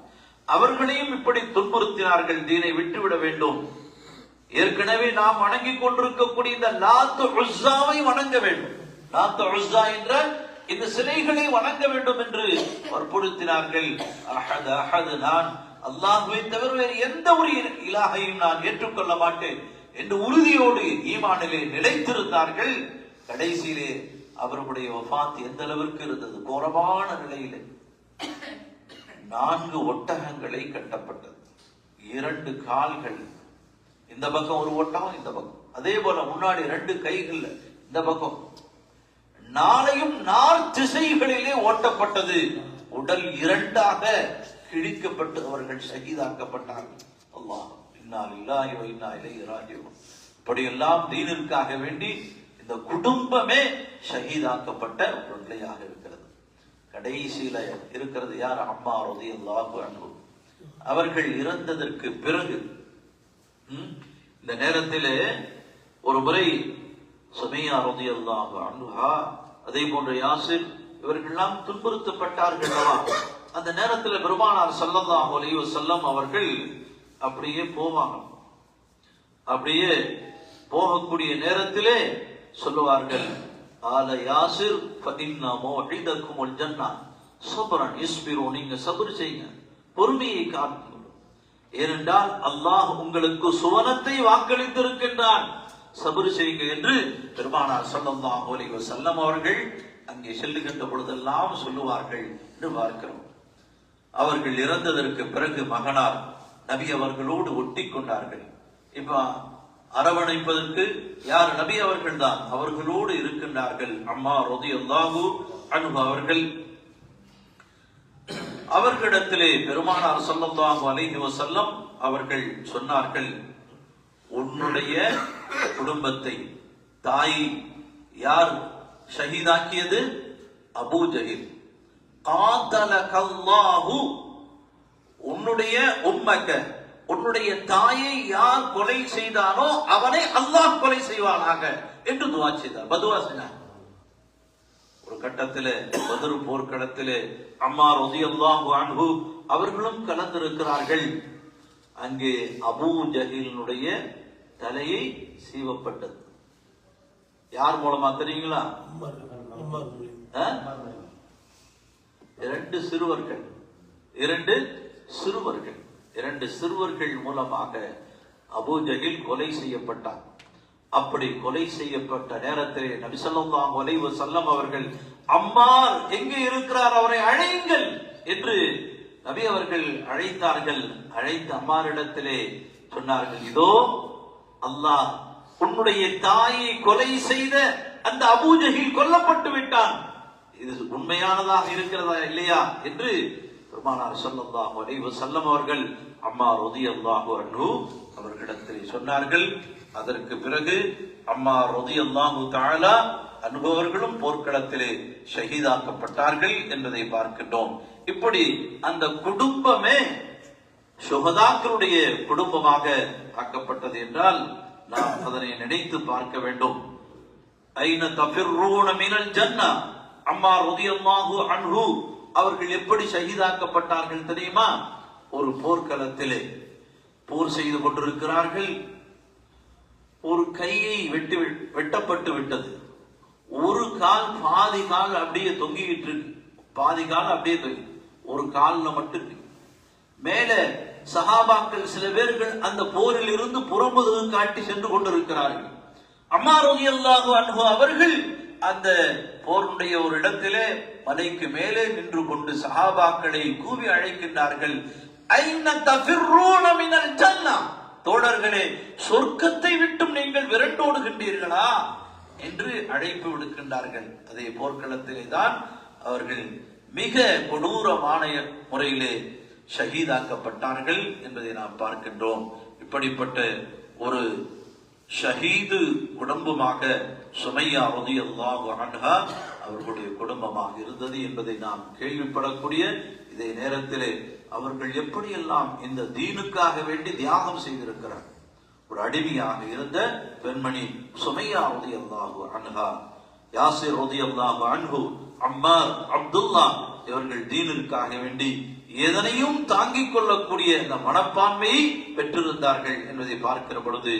அவர்களையும் இப்படி துன்புறுத்தினார்கள், தீனை விட்டுவிட வேண்டும், ஏற்கனவே நாம் வணங்கிக் கொண்டிருக்கக்கூடிய இந்த லாத்து உஸ்ஸாவை வணங்க வேண்டும், லாத்து உஸ்ஸா என்ற இந்த சிலைகளை வணங்க வேண்டும் என்று வற்புறுத்தினார்கள். அஹத் அஹத், நான் அல்லாஹ்வை தவிர வேறு எந்த ஒரு இலாஹையும் நான் ஏற்றுக்கொள்ள மாட்டேன் என்று உறுதியோடு ஈமானிலே நிலைத்திருந்தார்கள். கடைசியிலே அவர்களுடைய வஃபாத் எந்த அளவிற்கு இருந்தது, கோரமான நிலையிலே 4 ஒட்டகங்களை கட்டப்பட்டது, 2 கால்கள், இந்த பக்கம் ஒரு ஒட்டகம், இந்த பக்கம் அதே போல முன்னாடி 2 கைகள், இந்த பக்கம் 4யும் 4 திசைகளிலே ஓட்டப்பட்டது. உடல் 2ஆக கிழிக்கப்பட்டு அவர்கள் ஷஹீதாக்கப்பட்டார்கள். அல்லாஹ் இன்னா லில்லாஹி வ இன்னா இலைஹி ராஜிஊன். இப்படியெல்லாம் தீனிற்காக வேண்டி இந்த குடும்பமே ஷஹீதாக்கப்பட்ட ஒரு நிலையாக இருக்கிறது. கடைசியில இருக்கிறது யார், அம்மா ரலியல்லாஹு அன்ஹு. அவர்கள் இறந்ததற்கு பிறகு இந்த நேரத்திலே ஒரு முறை சுமையா ரலியல்லாஹு அன்ஹா அதே போன்ற யாசிர் இவர்களெல்லாம் துன்புறுத்தப்பட்டார்கள். அந்த நேரத்தில் பெருமானார் ஸல்லல்லாஹு அலைஹி வஸல்லம் அவர்கள் அப்படியே போவாங்க. அப்படியே போகக்கூடிய நேரத்திலே சொல்லுவார்கள், ஆல யாசிர் ஃபஇன்ன மௌஇதகுமுல் ஜன்னah ஸப்ரன் இஸ்பிரு, நீங்க சப்ர் செய்யுங்க, பொறுமையை காட்டுங்கள், ஏனென்றால் அல்லாஹ் உங்களுக்கு சுவனத்தை வாக்களித்திருக்கின்றான், சப்ர் செய்யுங்க என்று பெருமானார் ஸல்லல்லாஹு அலைஹி வஸல்லம் அவர்கள் அங்கே செல்லுகின்ற பொழுதெல்லாம் சொல்லுவார்கள் என்று பார்க்கிறோம். அவர்கள் இறந்ததற்கு பிறகு மகனார் நபி அவர்களோடு ஒட்டி கொண்டார்கள். இப்ப அரவணைப்பதற்கு யார், நபி அவர்கள் தான் அவர்களோடு இருக்கின்றார்கள். அம்மா ரலியல்லாஹு அன்ஹு அவர்கள் அவர்களிடத்திலே பெருமானார் ஸல்லல்லாஹு அலைஹி வஸல்லம் அவர்கள் சொன்னார்கள், உன்னுடைய குடும்பத்தை தாய் யார் ஷஹீதாக்கியது, அபூ ஜஹில். காதலகல்லாஹு, உன்னுடைய உம்மக, உன்னுடைய தாயை யார் கொலை செய்தானோ அவனை அல்லாஹ் கொலை செய்வானாக என்று துஆ செய்தார், பதுவா செய்தார். ஒரு கட்டத்திலே பத்ர் போர்க்களத்திலே அம்மா ரலியல்லாஹு அன்ஹு அவர்களும் கலந்திருக்கிறார்கள். அங்கே அபூ ஜஹிலுடைய தலையை சீவப்பட்டது. யார் மூலமா தெரியுங்களா? 2 சிறுவர்கள் மூலமாக அபூ ஜஹில் கொலை செய்யப்பட்டார். அப்படி கொலை செய்யப்பட்ட நேரத்திலே நபி ஸல்லல்லாஹு அலைஹி வஸல்லம் அவர்கள், அம்மார் எங்கே இருக்கிறார், அவரை அழையுங்கள் என்று நபி அவர்கள் அழைத்தார்கள். அழைத்த அம்மாரிடத்திலே சொன்னார்கள், இதோ அல்லாஹ் உன்னுடைய தாயை கொலை செய்த அந்த அபூ ஜஹில் கொல்லப்பட்டு விட்டான், இது உண்மையானதாக இருக்கிறதா இல்லையா என்று பெருமானார் ஸல்லல்லாஹு அலைஹி வஸல்லம் அவர்கள் அம்மார் ரலியல்லாஹு அன்ஹு அவர்களிடத்தில் சொன்னார்கள். அதற்கு பிறகு அம்மார் ரலியல்லாஹு தஆலா அன்ஹு அவர்களும் போர்க்களத்திலே ஷஹீதாக்கப்பட்டார்கள் என்பதை பார்க்கின்றோம். இப்படி அந்த குடும்பமே சுஹதாக்களுடைய குடும்பமாக ஆக்கப்பட்டது என்றால் நாம் அதனை நினைத்து பார்க்க வேண்டும். ஐன தஃபிர்ரூன மினல் ஜன்னா, அம்மார் ரலியல்லாஹு அன்ஹு அவர்கள் எப்படி ஷஹீதாக்கப்பட்டார்கள் தெரியுமா? ஒரு போர்க்களத்திலே போர் செய்து கொண்டிருக்கிறார்கள். ஒரு கையை வெட்டப்பட்டு விட்டது. ஒரு கால் பாதி கால் அப்படியே தொங்கிட்டு இருக்கு. பாதி கால் அப்படியே தொங்கி, ஒரு கால்ல மட்டும் இருக்கு. மேல சஹாபாக்கள் சில பேர்கள் அந்த போரில் இருந்து புறமுதுகு காட்டி சென்று கொண்டிருக்கிறார்கள். அம்மார் ரலியல்லாஹு அன்ஹு அவர்கள் அந்த போருடைய ஒரு இடத்திலே மலைக்கு மேலே நின்று கொண்டு சஹாபாக்களை கூவி அழைக்கின்றார்கள். ஐன தஃபிர்ரூன மினல் ஜன்னா, தோழர்களே சொர்க்கத்தை விட்டும் நீங்கள் விரண்டோடுகின்றீர்களா என்று அழைப்பு விடுக்கின்றார்கள். அதே போர்க்களத்திலே தான் அவர்கள் மிக கொடூரமான முறையிலே ஷஹீதாக்கப்பட்டார்கள் என்பதை நாம் பார்க்கின்றோம். இப்படிப்பட்ட ஒரு ஷஹீது குடும்பமாக சுமையா ரலியல்லாஹு அன்ஹா அவர்களுடைய குடும்பமாக இருந்தது என்பதை நாம் கேள்விப்படக்கூடிய இதே நேரத்திலே அவர்கள் எப்படியெல்லாம் இந்த தீனுக்காக வேண்டி தியாகம் செய்திருக்கிறார். ஒரு அடிமையாக இருந்த பெண்மணி சுமையா ரலியல்லாஹு அன்ஹா, யாசிர் ரலியல்லாஹு அன்ஹு, அம்மார், அப்துல்லா இவர்கள் தீனுக்காக வேண்டி எதனையும் தாங்கிக் கொள்ளக்கூடிய அந்த மனப்பான்மையை பெற்றிருந்தார்கள் என்பதை பார்க்கிற பொழுது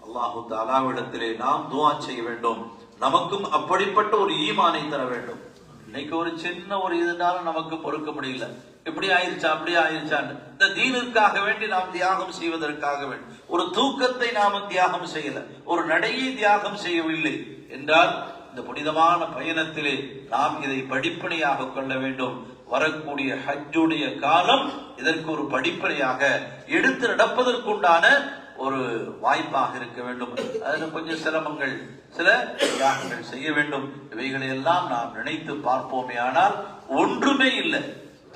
அல்லாஹு தஆலாவிடத்திலே நாம் துஆ செய்ய வேண்டும். நமக்கும் அப்படிப்பட்ட ஒரு ஈமானை தர வேண்டும். இன்னைக்கு ஒரு சின்ன ஒரு இதுனாலும் நமக்கு பொறுக்க முடியல. இப்படி ஆயிருச்சா அப்படி ஆயிருச்சான்னு இந்த தீனுக்காக வேண்டி நாம் தியாகம் செய்வதற்காக வேண்டி ஒரு தூக்கத்தை நாம தியாகம் செய்யல, ஒரு நடையை தியாகம் செய்யவில்லை என்றால் இந்த புனிதமான பயணத்திலே நாம் இதை படிப்பனையாக கொள்ள வேண்டும். வரக்கூடிய ஹஜ்ஜுடைய காலம் இதற்கு ஒரு படிப்பனையாக எடுத்து நடப்பதற்குண்டான ஒரு வாய்ப்பாக இருக்க வேண்டும். அதுல கொஞ்சம் சிரமங்கள், சில தியாகங்கள் செய்ய வேண்டும். இவைகளை எல்லாம் நாம் நினைத்து பார்ப்போமே ஆனால் ஒன்றுமே இல்லை.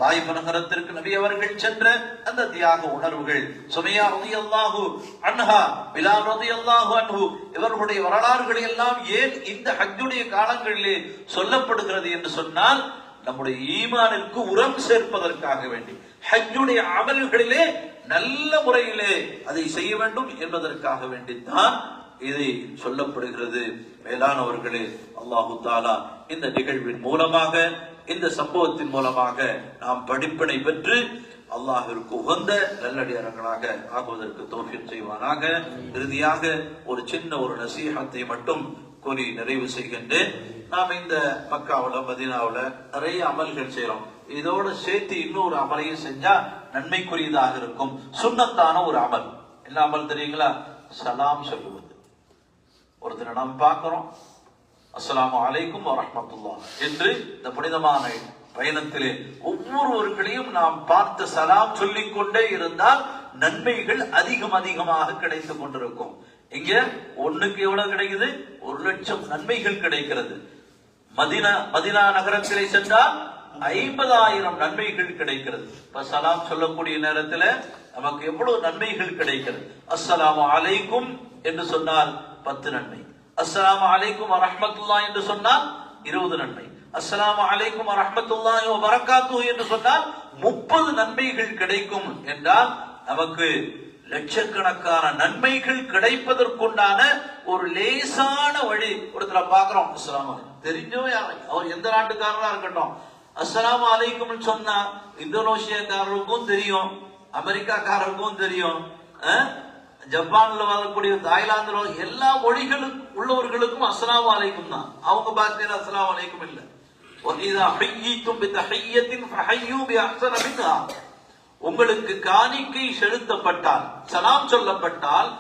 தாயிப் நகரத்திற்கு நபி அவர்கள் சென்ற அந்த தியாக உணர்வுகள், சுமையா ரலியல்லாஹு அன்ஹா, பிலால் ரலியல்லாஹு அன்ஹு இவர்களுடைய வரலாறுகளை எல்லாம் ஏன் இந்த ஹஜ்ஜுடைய காலங்களிலே சொல்லப்படுகிறது என்று சொன்னால் நம்முடைய ஈமானிற்கு உரம் சேர்ப்பதற்காக வேண்டி ஹஜ்ஜுடைய அமல்களிலே நல்ல முறையிலே அதை செய்ய வேண்டும் என்பதற்காக வேண்டித்தான் இதை சொல்லப்படுகிறது. மேலானவர்களே, அல்லாஹு தஆலா இந்த நிகழ்வின் மூலமாக, இந்த சம்பவத்தின் மூலமாக நாம் படிப்பினை பெற்று அல்லாஹ்விற்கு உகந்த நல்லடியார்களாக ஆகுவதற்கு தௌஃபீக் செய்வானாக. இறுதியாக ஒரு சின்ன ஒரு நசீஹத்தை மட்டும் கூறி நிறைவு செய்கின்றேன். நாம் இந்த மக்காவுல மதீனாவுல நிறைய அமல்கள் செய்யறோம். இதோட சேர்த்து இன்னொரு அமலையும் செஞ்சா நன்மைக்குரியதாக இருக்கும். சுன்னத்தான ஒரு அமல். என்ன அமல் தெரியுங்களா? சலாம் சொல்லுவது. ஒருத்தர் நாம் பார்க்கிறோம், அஸ்ஸலாமு அலைக்கும் வரஹ்மத்துல்லாஹ் என்று இந்த புனிதமான பயணத்திலே ஒவ்வொருவர்களையும் நாம் பார்த்து சலாம் சொல்லிக் கொண்டே இருந்தால் நன்மைகள் அதிகம் அதிகமாக கிடைத்துக் கொண்டிருக்கும். இங்க ஒண்ணுக்கு எவ்வளவு கிடைக்குது? 1,00,000 நன்மைகள் கிடைக்கிறது. மதீனா நகரத்திலே சென்றால் 50,000 நன்மைகள் கிடைக்கிறது. இப்ப சலாம் சொல்லக்கூடிய நேரத்துல நமக்கு எவ்வளவு நன்மைகள் கிடைக்கிறது. அஸ்ஸலாமு அலைக்கும் என்று சொன்னால் 10 நன்மை. அஸ்ஸலாமு அலைக்கும் வரஹ்மத்துல்லாஹ் என்று சொன்னால் 20 நன்மை. அஸ்ஸலாமு அலைக்கும் வரஹ்மத்துல்லாஹி வ பரக்காத்துஹு என்று சொன்னால் 30 நன்மைகள் கிடைக்கும் என்றால் நமக்கு லட்சக்கணக்கான நன்மைகள் கிடைப்பதற்குண்டான ஒரு லேசான வழி. ஒருத்தர பாக்குறோம், அஸ்ஸலாமு தெரிஞ்சோ அவர் எந்த நாட்டுக்காரனா இருக்கட்டும், அஸ்ஸலாமு அலைக்கும் சொன்னா இந்தோனேஷியாக்காரருக்கும் தெரியும், அமெரிக்காக்காரருக்கும் தெரியும், ஜப்பான்ல வரக்கூடிய தாய்லாந்துல எல்லா மொழிகளும் உள்ளவர்களுக்கும் அஸ்ஸலாமு அலைக்கும் தான். அவங்க பார்த்தீங்கன்னா அஸ்ஸலாமு அலைக்கும் இல்ல. உங்களுக்கு காணிக்கை செலுத்தப்பட்டால், சலாம் சொல்லப்பட்டால்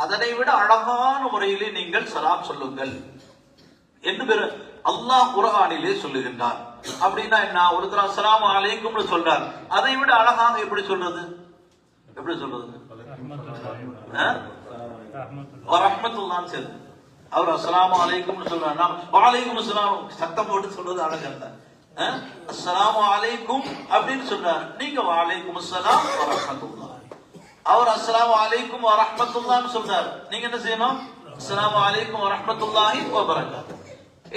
அதனை விட அழகான முறையிலே நீங்கள் சலாம் சொல்லுங்கள் என்று அல்லாஹ் குர்ஆனிலே சொல்லுகின்றார். அப்படின்னா என்ன? ஒருத்தர் அஸ்ஸலாமு அலைக்கும்னு சொல்றார், அதை விட அழகாக எப்படி சொல்றது? எப்படி சொல்றது? ரஹ்மத்துல்லாஹ் சரி, அவர் அஸ்ஸலாமு அலைக்கும்னு சொல்றாரு, வஅலைக்கும் அஸ்ஸலாம் சத்தம் போட்டு சொல்றது அழகல்ல. அஸ்ஸலாமு அலைக்கும் அப்படின்னு சொன்னார், நீங்க வலைக்கும் அஸ்ஸலாம் வ ரஹ்மத்துல்லாஹ். அவர் அஸ்ஸலாமு அலைக்கும் வ ரஹ்மத்துல்லாஹ்னு சொன்னார், நீங்க என்ன செய்யணும்? அஸ்ஸலாமு அலைக்கும் வ ரஹ்மத்துல்லாஹி வ பரக்காத்துஹு.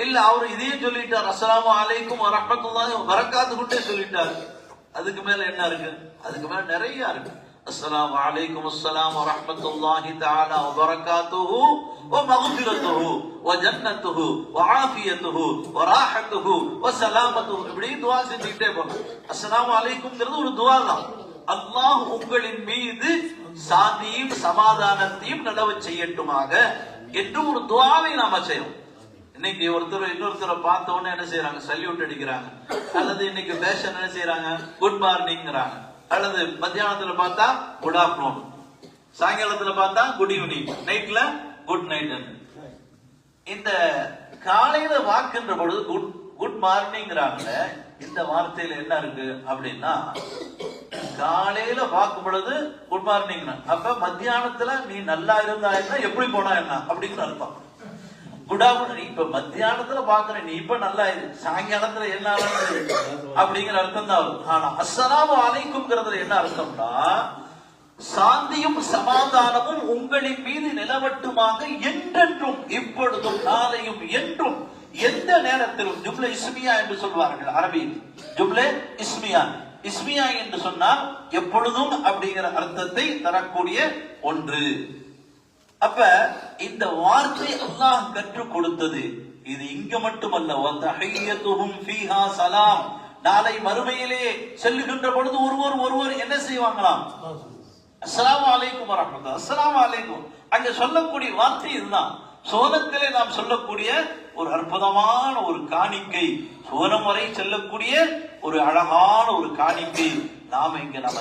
இல்ல அவர் இதையும் சொல்லிட்டார், அஸ்ஸலாமு அலைக்கும் வ ரஹ்மத்துல்லாஹி வ பரக்காத்துஹுட்டே சொல்லிட்டார். அதுக்கு மேல என்ன இருக்கு? அதுக்கு மேல நிறைய இருக்கு. அஸ்ஸலாமு அலைக்கும் அஸ்ஸலாம் வ ரஹ்மத்துல்லாஹி தஆலா வ பரக்காத்துஹு வ மக்ஃபிரத்துஹு வ ஜன்னத்துஹு வ ஆஃபியத்துஹு வ ராஹத்துஹு வ ஸலாமத்துஹு. இப்படி துஆ செஞ்சிட்டே போறோம். அஸ்ஸலாமு அலைக்கும்ங்கிறது ஒரு துஆ தான். அல்லாஹ் உங்களின் மீது சாந்தியும் சமாதானத்தையும் நிலவ செய்யட்டுமாக என்று ஒரு துஆவை நாம செய்யணும். இன்னைக்கு ஒருத்தர் இன்னொருத்தரை பார்த்த உடனே என்ன செய்யறாங்க? சல்யூட் அடிக்கிறாங்க. அல்லது இன்னைக்கு பேஷன் என்ன செய்யறாங்க? குட் மார்னிங்கிறாங்க. அல்லது மத்தியானத்துல பார்த்தா குட் ஆஃப்டர்நூன், சாயங்காலத்துல பார்த்தா குட் ஈவினிங், நைட்ல குட் நைட். இந்த காலையில வாக்குன்ற பொழுது குட் மார்னிங்கிறாங்க. இந்த வார்த்தையில என்ன இருக்கு அப்படின்னா, காலையில பார்க்கும் பொழுது குட் மார்னிங், அப்ப மத்தியானத்துல நீ நல்லா இருந்தா என்ன, எப்படி போனா என்ன அப்படிங்கிற அர்த்தம். குட் ஆஃப்டர்நூன், இப்ப மத்தியானத்துல பாக்குற நீ இப்ப நல்லா இரு, சாயங்காலத்துல என்ன அப்படிங்கிற அர்த்தம் தான் வரும். ஆனா அஸ்ஸலாமு அலைக்கும்ங்கிறதுல என்ன அர்த்தம்னா, சாந்தியும் சமாதானமும் உங்களின் மீது நிலவட்டுமாக என்றென்றும், இப்பொழுதும் நாளையும் என்றும், எந்த நேரத்திலும். ஜும்லே இஸ்மியா என்று சொல்வார்கள் அரபியில். ஜும்லே இஸ்மியா, இஸ்மியா என்று சொன்னால் எப்பொழுதும் அப்படிங்கிற அர்த்தத்தை தரக்கூடிய ஒன்று. அப்ப இந்த வார்த்தை அல்லாஹ் கற்றுக் கொடுத்தது. இது இங்க மட்டுமல்ல, வதஹியத்துஹும் ஃபீஹா ஸலாம். நாளை மறுமையிலே செல்லுகின்ற பொழுது ஒருவர் என்ன செய்வாங்களாம்? அஸ்ஸலாமு அலைக்கும் வரஹ்மத்துல்லாஹ், அஸ்ஸலாமு அலைக்கும். அங்க சொல்லக்கூடிய வார்த்தை இதுதான். சோனத்திலே நாம் சொல்லக்கூடிய ஒரு அற்புதமான ஒரு காணிக்கை, சோனம் வரை செல்லக்கூடிய ஒரு அழகான ஒரு காணிக்கை நாம இங்க நம்ம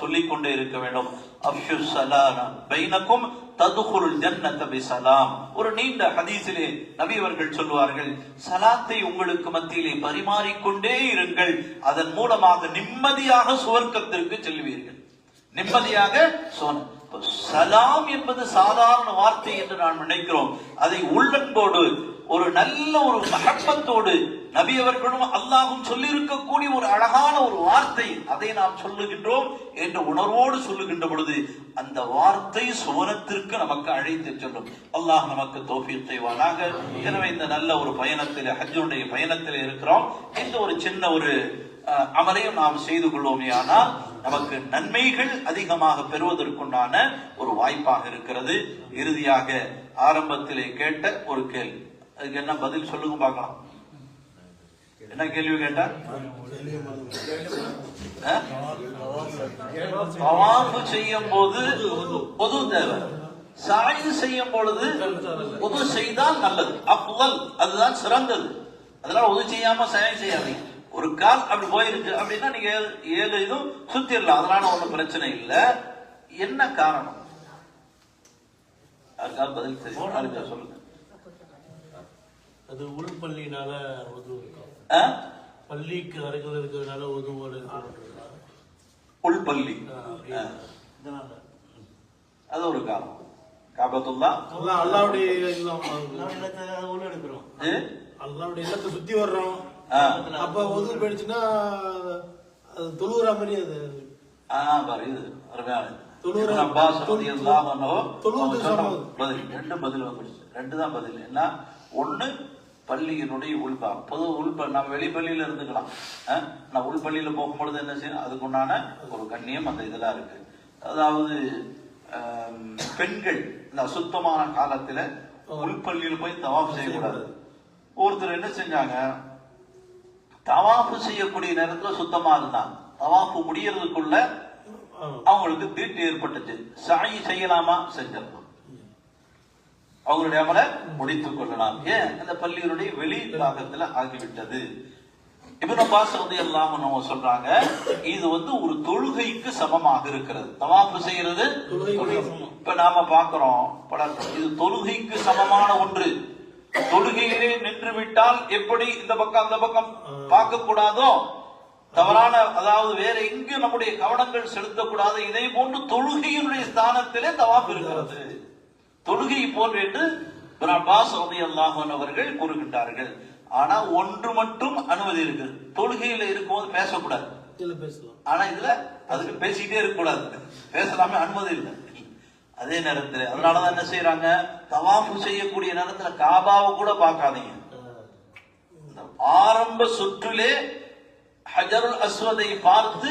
சொல்லிக் கொண்டே இருக்க வேண்டும். அஃஷு ஸலாம பைனக்கும் ததுகுலுல் ஜன்னத பிஸலாம். ஒரு நீண்ட ஹதீஸிலே நபி அவர்கள் சொல்வார்கள், சலாத்தை உங்களுக்கு மத்தியிலே பரிமாறிக்கொண்டே இருங்கள், அதன் மூலமாக நிம்மதியாக சுவர்க்கத்திற்கு செல்வீர்கள். நிம்மதியாக சோனம். சலாம் என்பது சாதாரண வார்த்தை என்று நாம் நினைக்கிறோம். அதை உள்ளன்போடு, ஒரு நல்ல ஒரு மஹப்பத்தோடு நபி அவர்களும் அல்லாஹும் சொல்லி இருக்கக்கூடிய ஒரு அழகான ஒரு வார்த்தை, அதை நாம் சொல்லுகின்றோம் என்ற உணர்வோடு சொல்லுகின்ற பொழுது அந்த வார்த்தை சுவனத்திற்கு நமக்கு அழைத்து செல்லும். அல்லாஹ் நமக்கு தௌஃபீக் செய்வானாக. எனவே இந்த நல்ல ஒரு பயணத்தில், ஹஜ்ஜுடைய பயணத்தில் இருக்கிறோம். இந்த ஒரு சின்ன ஒரு அமலையும் நாம் செய்து கொள்வோமே ஆனால் நமக்கு நன்மைகள் அதிகமாக பெறுவதற்குண்டான ஒரு வாய்ப்பாக இருக்கிறது. இறுதியாக ஆரம்பத்திலே கேட்ட ஒரு கேள்வி, அதுக்கு என்ன பதில் சொல்லுங்க பார்க்கலாம். என்ன கேள்வி கேட்டா? தவாஃப் செய்யும் போது பொது தேவை, சாயி செய்யும் பொழுது பொது செய்தால் நல்லது, அஃதல், அதுதான் சிறந்தது. அதனால உது செய்யாம சாயம் செய்யாதீங்க. ஒரு கால் அப்படி போயிருக்கு அப்படின்னா நீங்க 7 இதுவும் சுத்திடலாம், அதனால ஒன்றும் பிரச்சனை இல்லை. என்ன காரணம்? அதுக்காக பதில் தெரியும், அதுக்காக சொல்லுங்க. அது உள்பள்ளினால உதவு இருக்கும், பள்ளிக்கு அருகில் இருக்கிறதுனால உதவோடு உள்பள்ளி, அது ஒரு காரணம். காபத்துல்லா அல்லாவுடைய எடுக்கிறோம், அல்லாவுடைய இல்லத்தை சுத்தி வர்றோம். அப்ப உதவு போயிடுச்சுன்னா அது தொழுகிற மாதிரி. அது இது அருமையான ரெண்டு பதில் வந்துருச்சு. ரெண்டு தான் பதில். என்ன? ஒண்ணு பள்ளியினுடைய உள்பாகம், பொது நம்ம வெளிப்பள்ளியில இருந்துக்கலாம். நான் உள்பள்ளியில போகும்பொழுது என்ன செய்யணும், அதுக்குண்டான ஒரு கண்ணியம் அந்த இதெல்லாம் இருக்கு. அதாவது பெண்கள் இந்த அசுத்தமான காலத்துல உள்பள்ளியில போய் தவாஃப் செய்யக்கூடாது. ஒருத்தர் என்ன செஞ்சாங்க, தவாஃப் செய்யக்கூடிய நேரத்துல சுத்தமா இருந்தாங்க, தவாஃப் முடியறதுக்குள்ள அவங்களுக்கு தீட்டு ஏற்பட்டுச்சு. சாயி செய்யலாமா? செஞ்சிடலாம், அவங்களுடைய அமலை முடித்துக் கொள்ளலாம். ஏன்? அந்த பள்ளியினுடைய வெளி பாகத்துல ஆகிவிட்டது. இப்னு அப்பாஸ் ரலியல்லாஹு அன்ஹு சொல்றாங்க, இது ஒரு தொழுகைக்கு சமமாக இருக்கிறது. தவாஃப் செய்யறது இப்ப நாம பாக்குறோம், இது தொழுகைக்கு சமமான ஒன்று. தொழுகையிலே நின்று விட்டால் எப்படி இந்த பக்கம் அந்த பக்கம் பார்க்க கூடாதோ, தவறான, அதாவது வேற எங்கு நம்முடைய கவனங்கள் செலுத்தக்கூடாது, இதை போன்று தொழுகையினுடைய ஸ்தானத்திலே தவாஃப் இருக்கிறது. தொழுகை போன்று என்று இப்னு அப்பாஸ் ரலியல்லாஹு அன்ஹு அவர்கள் கூறுகின்றார்கள். ஆனா ஒன்று மட்டும் அனுமதி இருக்கு, தொழுகையில இருக்கும்போது பேசக்கூடாது. பேசலாம். ஆனா இதுல அதுக்கு பேசிக்கிட்டே இருக்க கூடாது, பேசலாமே அனுமதி இல்லை. அதே நேரத்தில் அதனாலதான் என்ன செய்யறாங்க, தவாஃபு செய்யக்கூடிய நேரத்துல காபாவை கூட பார்க்காதீங்க. ஆரம்ப சுற்றிலே ஹஜருல் அஸ்வதை பார்த்து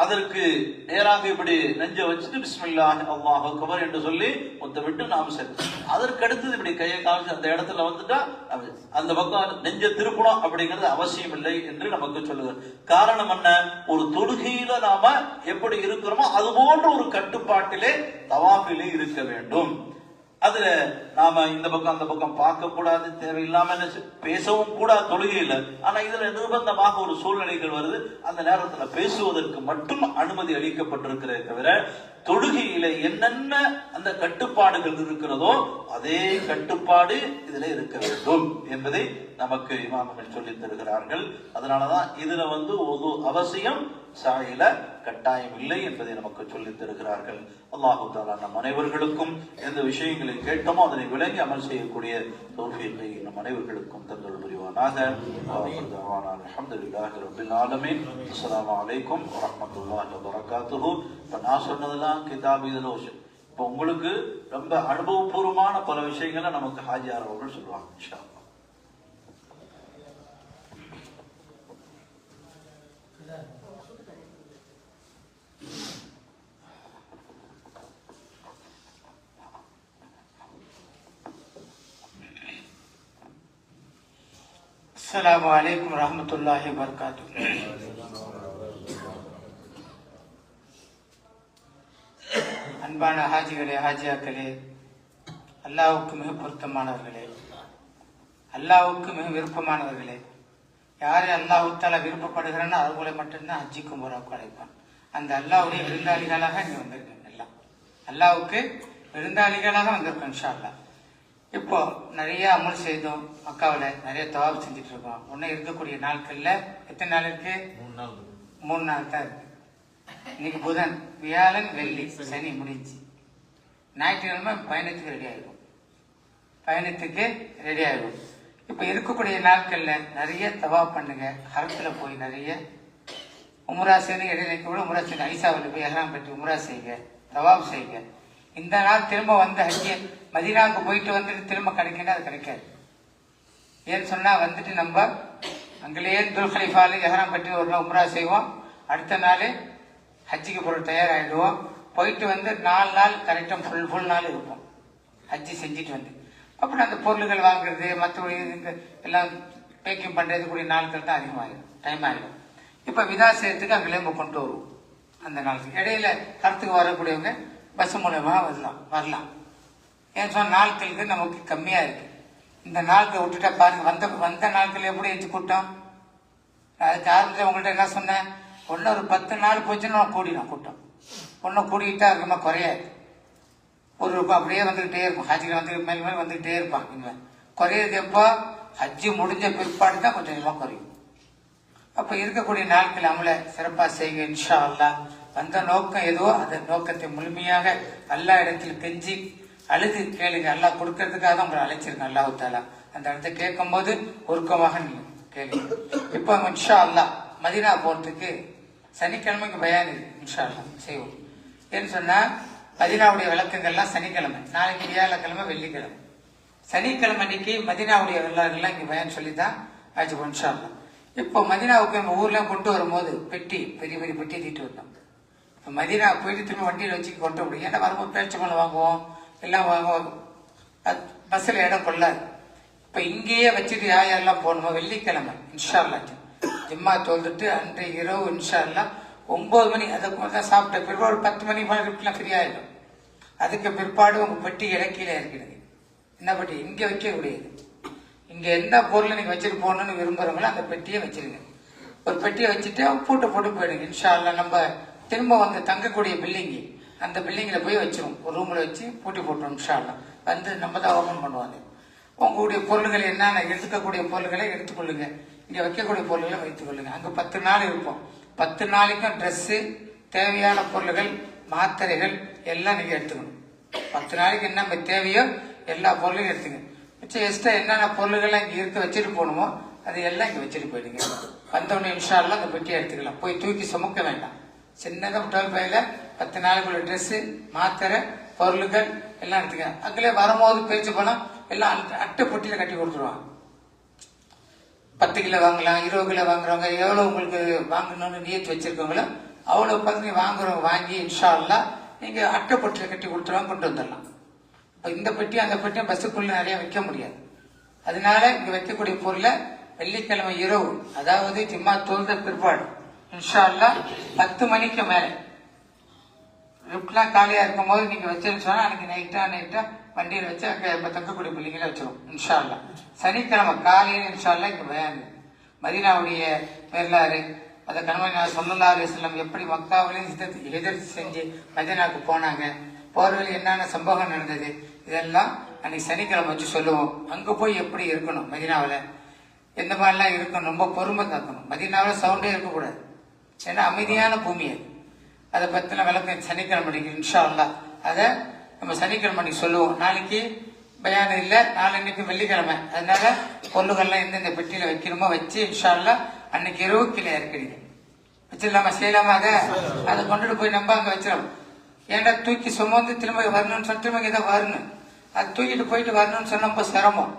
அதற்கு நேராக இப்படி நெஞ்ச வச்சுட்டு பிஸ்மில்லாஹி அல்லாஹு அக்பர் என்று சொல்லி முத்தமிட்டு நாம் சரி. அதற்கு அடுத்தது இப்படி கையை காமிச்சு அந்த இடத்துல வந்துட்டா அந்த பக்கம் நெஞ்ச திருப்பணும் அப்படிங்கிறது அவசியம் இல்லை என்று நமக்கு சொல்லுகிறார். காரணம் என்ன, ஒரு தொழுகையில நாம எப்படி இருக்கிறோமோ அது போன்ற ஒரு கட்டுப்பாட்டிலே தவாஃபிலே இருக்க வேண்டும். அதுல நாம இந்த பக்கம் அந்த பக்கம் பார்க்க கூடாது, தேவையில்லாம பேசவும் கூடாது தொழுகையில. ஆனா இதுல நிர்பந்தமாக ஒரு சூழ்நிலைகள் வருது, அந்த நேரத்துல பேசுவதற்கு மட்டும் அனுமதி அளிக்கப்பட்டிருக்கிறதே தவிர தொழுகையில என்னென்ன அந்த கட்டுப்பாடுகள் இருக்கிறதோ அதே கட்டுப்பாடு இதுல இருக்க வேண்டும் என்பதை நமக்கு இமாம்கள் சொல்லித் தருகிறார்கள். அதனாலதான் இதுல ஒது அவசியம், சாயில கட்டாயம் இல்லை என்பதை நமக்கு சொல்லித் தருகிறார்கள். அல்லாஹு தஆலா நம் அனைவர்களுக்கும் எந்த விஷயங்களை கேட்டோமோ அதனை விளங்கி அமல் செய்யக்கூடிய தௌஃபீகை நம் அனைவர்களுக்கும் தந்தருள் புரிவானாக. அல்ஹம்துலில்லாஹி ரப்பில் ஆலமீன். அஸ்ஸலாமு அலைக்கும் வரஹ்மத்துல்லாஹி வபரகாத்துஹு. இப்ப நான் சொன்னதெல்லாம் கிதாபி தலோஷ். இப்ப உங்களுக்கு ரொம்ப அனுபவபூர்வமான பல விஷயங்களை நமக்கு ஹாஜியார் அவர்கள் சொல்லுவாங்க இன்ஷா அல்லாஹ். அஸ்ஸலாமு அலைக்கும் வரஹ்மத்துல்லாஹி வபரகாத்துஹு. அன்பான ஹாஜிகளே, ஹாஜியாக்களே, அல்லாஹ்வுக்கு மிக பொருத்தமானவர்களே, அல்லாஹ்வுக்கு மிக விருப்பமானவர்களே, யாரை அல்லாஹ் தஆலா விருப்பப்படுகிறானோ அவர்களை மட்டும்தான் ஹஜ்ஜிக்கு உம்ராவுக்கு அழைப்பான். அந்த அல்லாஹ்வுடைய விருந்தாளிகளாக இங்க வந்திருக்கேன். எல்லாம் அல்லாஹ்வுக்கு விருந்தாளிகளாக வந்திருக்கோம் இன்ஷா அல்லாஹ். இப்போ நிறைய அமல் செய்தோம், மக்காவில் நிறைய தவாப் செஞ்சுட்டு இருக்கோம். ஒன்னும் இருக்கக்கூடிய நாட்கள்ல எத்தனை நாள் இருக்கு? 3 நாள் தான் இருக்கு. இன்னைக்கு புதன், வியாழன், வெள்ளி, சனி முடிஞ்சு. ஞாயிற்றுக்கிழமை பயணத்துக்கு ரெடி ஆயிடும். இப்ப இருக்கக்கூடிய நாட்கள்ல நிறைய தவாப் பண்ணுங்க. ஹரத்துல போய் நிறைய உம்ரா செய்யுங்க. இடையில கூட உம்ரா செய்யுங்க. ஐசாவில் போய் எஹ்ராம் கட்டி உம்ரா செய்யுங்க, தவாப் செய்யுங்க. இந்த நாள் திரும்ப ஹஜ்ஜி மதீனாவுக்கு போயிட்டு வந்துட்டு திரும்ப கிடைக்கணும், அது கிடைக்காது. ஏன்னு சொன்னா நம்ம அங்கேயே துல் ஹலீஃபால எஹ்ராம் கட்டி ஒரு நாள் உம்ரா செய்வோம், அடுத்த நாள் ஹஜ்ஜிக்கு பொருள் தயாராகிடுவோம். போயிட்டு 4 நாள் கரெக்டாக ஃபுல் நாள் இருப்போம் ஹஜ்ஜி செஞ்சுட்டு அப்புறம் அந்த பொருள்கள் வாங்குறது மற்றபடி எல்லாம் பேக்கிங் பண்றது கூடிய நாட்கள் தான் அதிகமாகிடும், டைம் ஆகிடும். இப்ப விதா செய்யறதுக்கு அங்கே கொண்டு வருவோம். அந்த நாளுக்கு இடையில கருத்துக்கு வரக்கூடியவங்க பஸ் மூலமா வரலாம். ஏன்னு சொன்ன நாட்களுக்கு நமக்கு கம்மியா இருக்கு. இந்த நாட்களை விட்டுட்டா பாருங்க, வந்த நாட்கள் எப்படி வச்சு கூட்டம். அதுக்கு ஆரம்பத்தில் உங்கள்கிட்ட என்ன சொன்னேன், ஒன்னு ஒரு 10 நாள் போச்சுன்னா கூடிடும் கூட்டம். ஒன்னும் கூடிக்கிட்டா இருக்கமா குறையாது. ஒரு அப்படியே வந்துகிட்டே இருக்கும். ஹஜ்ஜில் மேல் மேல் வந்துகிட்டே இருப்பான். இனிமேல் குறையிறது எப்போ, ஹஜ்ஜி முடிஞ்ச பிற்பாடு தான் கொஞ்சம் கொஞ்சமா குறையும். அப்ப இருக்கக்கூடிய நாட்கள் அமல சிறப்பா செய்யுங்க இன்ஷா அல்லாஹ். வந்த நோக்கம் எதுவோ அந்த நோக்கத்தை முழுமையாக அல்லாஹ் இடத்தில் கெஞ்சி அழுது கேளுங்க. அல்லாஹ் கொடுக்கறதுக்காக தான் உங்களை அழைச்சிருக்கேன் அல்லாஹ் தஆலா. அந்த இடத்தை கேட்கும் போது ஒருக்கமாக நீங்க கேளுங்க. இப்போ இன்ஷா அல்லாஹ் மதீனா போறதுக்கு சனிக்கிழமைக்கு பயான் இன்ஷா அல்லாஹ் செய்வோம். ஏன்னு சொன்னா மதீனாவுடைய விளக்கங்கள்லாம் சனிக்கிழமை, நாளைக்கு வியாழக்கிழமை, வெள்ளிக்கிழமை. சனிக்கிழமை அன்னைக்கு மதீனாவுடைய வரலாறுகள்லாம் இங்க பயான் சொல்லிதான் ஆச்சு இன்ஷா அல்லாஹ். இப்போ மதீனாவுக்கு நம்ம ஊர்ல கொண்டு வரும்போது பெரிய பெரிய பெட்டி தீட்டு வந்தோம். இப்போ மதீனா போயிட்டு திரும்ப வண்டியில் வச்சு கொண்டு முடியும். ஏன்னா வரும்போது பேச்சம்பழம் வாங்குவோம், எல்லாம் வாங்குவோம், பஸ்ஸில் இடம் கொள்ளாது. இப்போ இங்கேயே வச்சுட்டு யாரெல்லாம் போகணுமோ வெள்ளிக்கிழமை இன்ஷா அல்லாஹ் ஜும்மா தொழுதுட்டு அன்றைய இரவு இன்ஷா அல்லாஹ் 9 மணி அதுக்கு தான் சாப்பிட்ட பிற்பாடு 10 மணி மேலாம் ஃப்ரீ ஆயிடும். அதுக்கு பிற்பாடு உங்க பெட்டி இறக்கில இருக்கிறது. என்ன பெட்டி இங்க வைக்க கூடியது. இங்க எந்த பொருளை நீங்க வச்சுட்டு போகணும்னு விரும்புறவங்களோ அந்த பெட்டியை வச்சிருங்க. ஒரு பெட்டியை வச்சுட்டு பூட்டை போட்டு போயிடுங்க. இன்ஷா அல்லாஹ் நம்ம திரும்ப தங்கக்கூடிய பில்டிங்கு அந்த பில்டிங்ல போய் வச்சிரும். ஒரு ரூம்ல வச்சு பூட்டி போட்டுரும். இன்ஷா அல்லாஹ் நம்ம தான் ஓபன் பண்ணுவாங்க. உங்களுடைய பொருள்கள் என்னென்ன எடுத்துக்கக்கூடிய பொருள்களை எடுத்துக்கொள்ளுங்க, இங்க வைக்கக்கூடிய பொருள்களை வைத்துக் கொள்ளுங்க. அங்க 10 நாள் இருப்போம். 10 நாளைக்கும் ட்ரெஸ், தேவையான பொருள்கள், மாத்திரைகள் எல்லாம் நீங்க எடுத்துக்கணும். 10 நாளைக்கு என்ன தேவையோ எல்லா பொருளையும் எடுத்துங்க. வச்சு எக்ஸ்ட்ரா என்னென்ன பொருள்கள்லாம் இங்கே இருக்க வச்சுட்டு போகணுமோ அது எல்லாம் இங்கே வச்சுட்டு போயிடுங்க. வந்தவொடனே இன்ஷா அல்லாஹ் அந்த பெட்டியை எடுத்துக்கலாம். போய் தூக்கி சுமக்க வேண்டாம். சின்னதாக 12 பையில 10 நாளுக்குள்ள ட்ரெஸ்ஸு, மாத்திரை, பொருள்கள் எல்லாம் எடுத்துக்க. அங்கே வரும்போது பேச்சு பணம் எல்லாம் அட்டை பொட்டியில் கட்டி கொடுத்துருவாங்க. 10 கிலோ வாங்கலாம், 20 கிலோ வாங்குறவங்க, எவ்வளோ உங்களுக்கு வாங்கணும்னு நியத்து வச்சிருக்கவங்களோ அவ்வளோ பங்கு வாங்குறவங்க வாங்கி இன்ஷா அல்லாஹ் நீங்க அட்டை பொட்டியில் கட்டி கொடுத்துருவாங்க, கொண்டு வந்துடலாம். இப்போ இந்த பெட்டி அந்த பெட்டியும் பஸ்ஸுக்குள்ள நிறைய வைக்க முடியாது. அதனால இங்க வைக்கக்கூடிய பொருளை வெள்ளிக்கிழமை இரவு, அதாவது ஜும்மா தொழுத பிற்பாடு இன்ஷா அல்லாஹ் 10 மணிக்கு மேல லிப்ட்லாம் காலியா இருக்கும் போது நீங்க வச்சுன்னு சொன்னா அன்னைக்கு நைட்டா வண்டியில வச்சு அங்க தங்கக்கூடிய பிள்ளைங்கள வச்சிரும் இன்ஷா அல்லாஹ். சனிக்கிழமை காலையில் இன்ஷா அல்லாஹ் இங்க பயான் மதீனாவுடைய வரலாறு, அதை கண்மணி ஸல்லல்லாஹு அலைஹி வஸல்லம் எப்படி மக்காவிலையும் ஹிஜ்ரத் செஞ்சு மதீனாவுக்கு போனாங்க, போர்வழி என்னென்ன சம்பவம் நடந்தது, இதெல்லாம் அன்னைக்கு சனிக்கிழமை வச்சு சொல்லுவோம். அங்க போய் எப்படி இருக்கணும், மதீனாவில் எந்த மாதிரிலாம் இருக்கணும், ரொம்ப பொறுமை காக்கணும். மதீனாவில் சவுண்டே இருக்கக்கூடாது, ஏன்னா அமைதியான பூமி அது. அதை பத்தின விளக்கம் சனிக்கிழமை இன்ஷா அல்லாஹ் அதை நம்ம சனிக்கிழமை சொல்லுவோம். நாளைக்கு பயான் இல்லை, நாளைக்கு வெள்ளிக்கிழமை, அதனால பொருள்கள்லாம் எந்தெந்த பெட்டியில வைக்கணுமோ வச்சு இன்ஷா அல்லாஹ் அன்னைக்கு இரவு கீழே இறக்கிறீங்க. வச்சிடலாமா, செய்யலாமா? அதை கொண்டுட்டு போய் நம்ம அங்க வச்சிடும். ஏன்டா தூக்கி சுமந்து திரும்ப வரணும்னு சொல்லி திரும்ப இதை வரணும், அது தூக்கிட்டு போயிட்டு வரணும்னு சொன்னா ரொம்ப சிரமம்.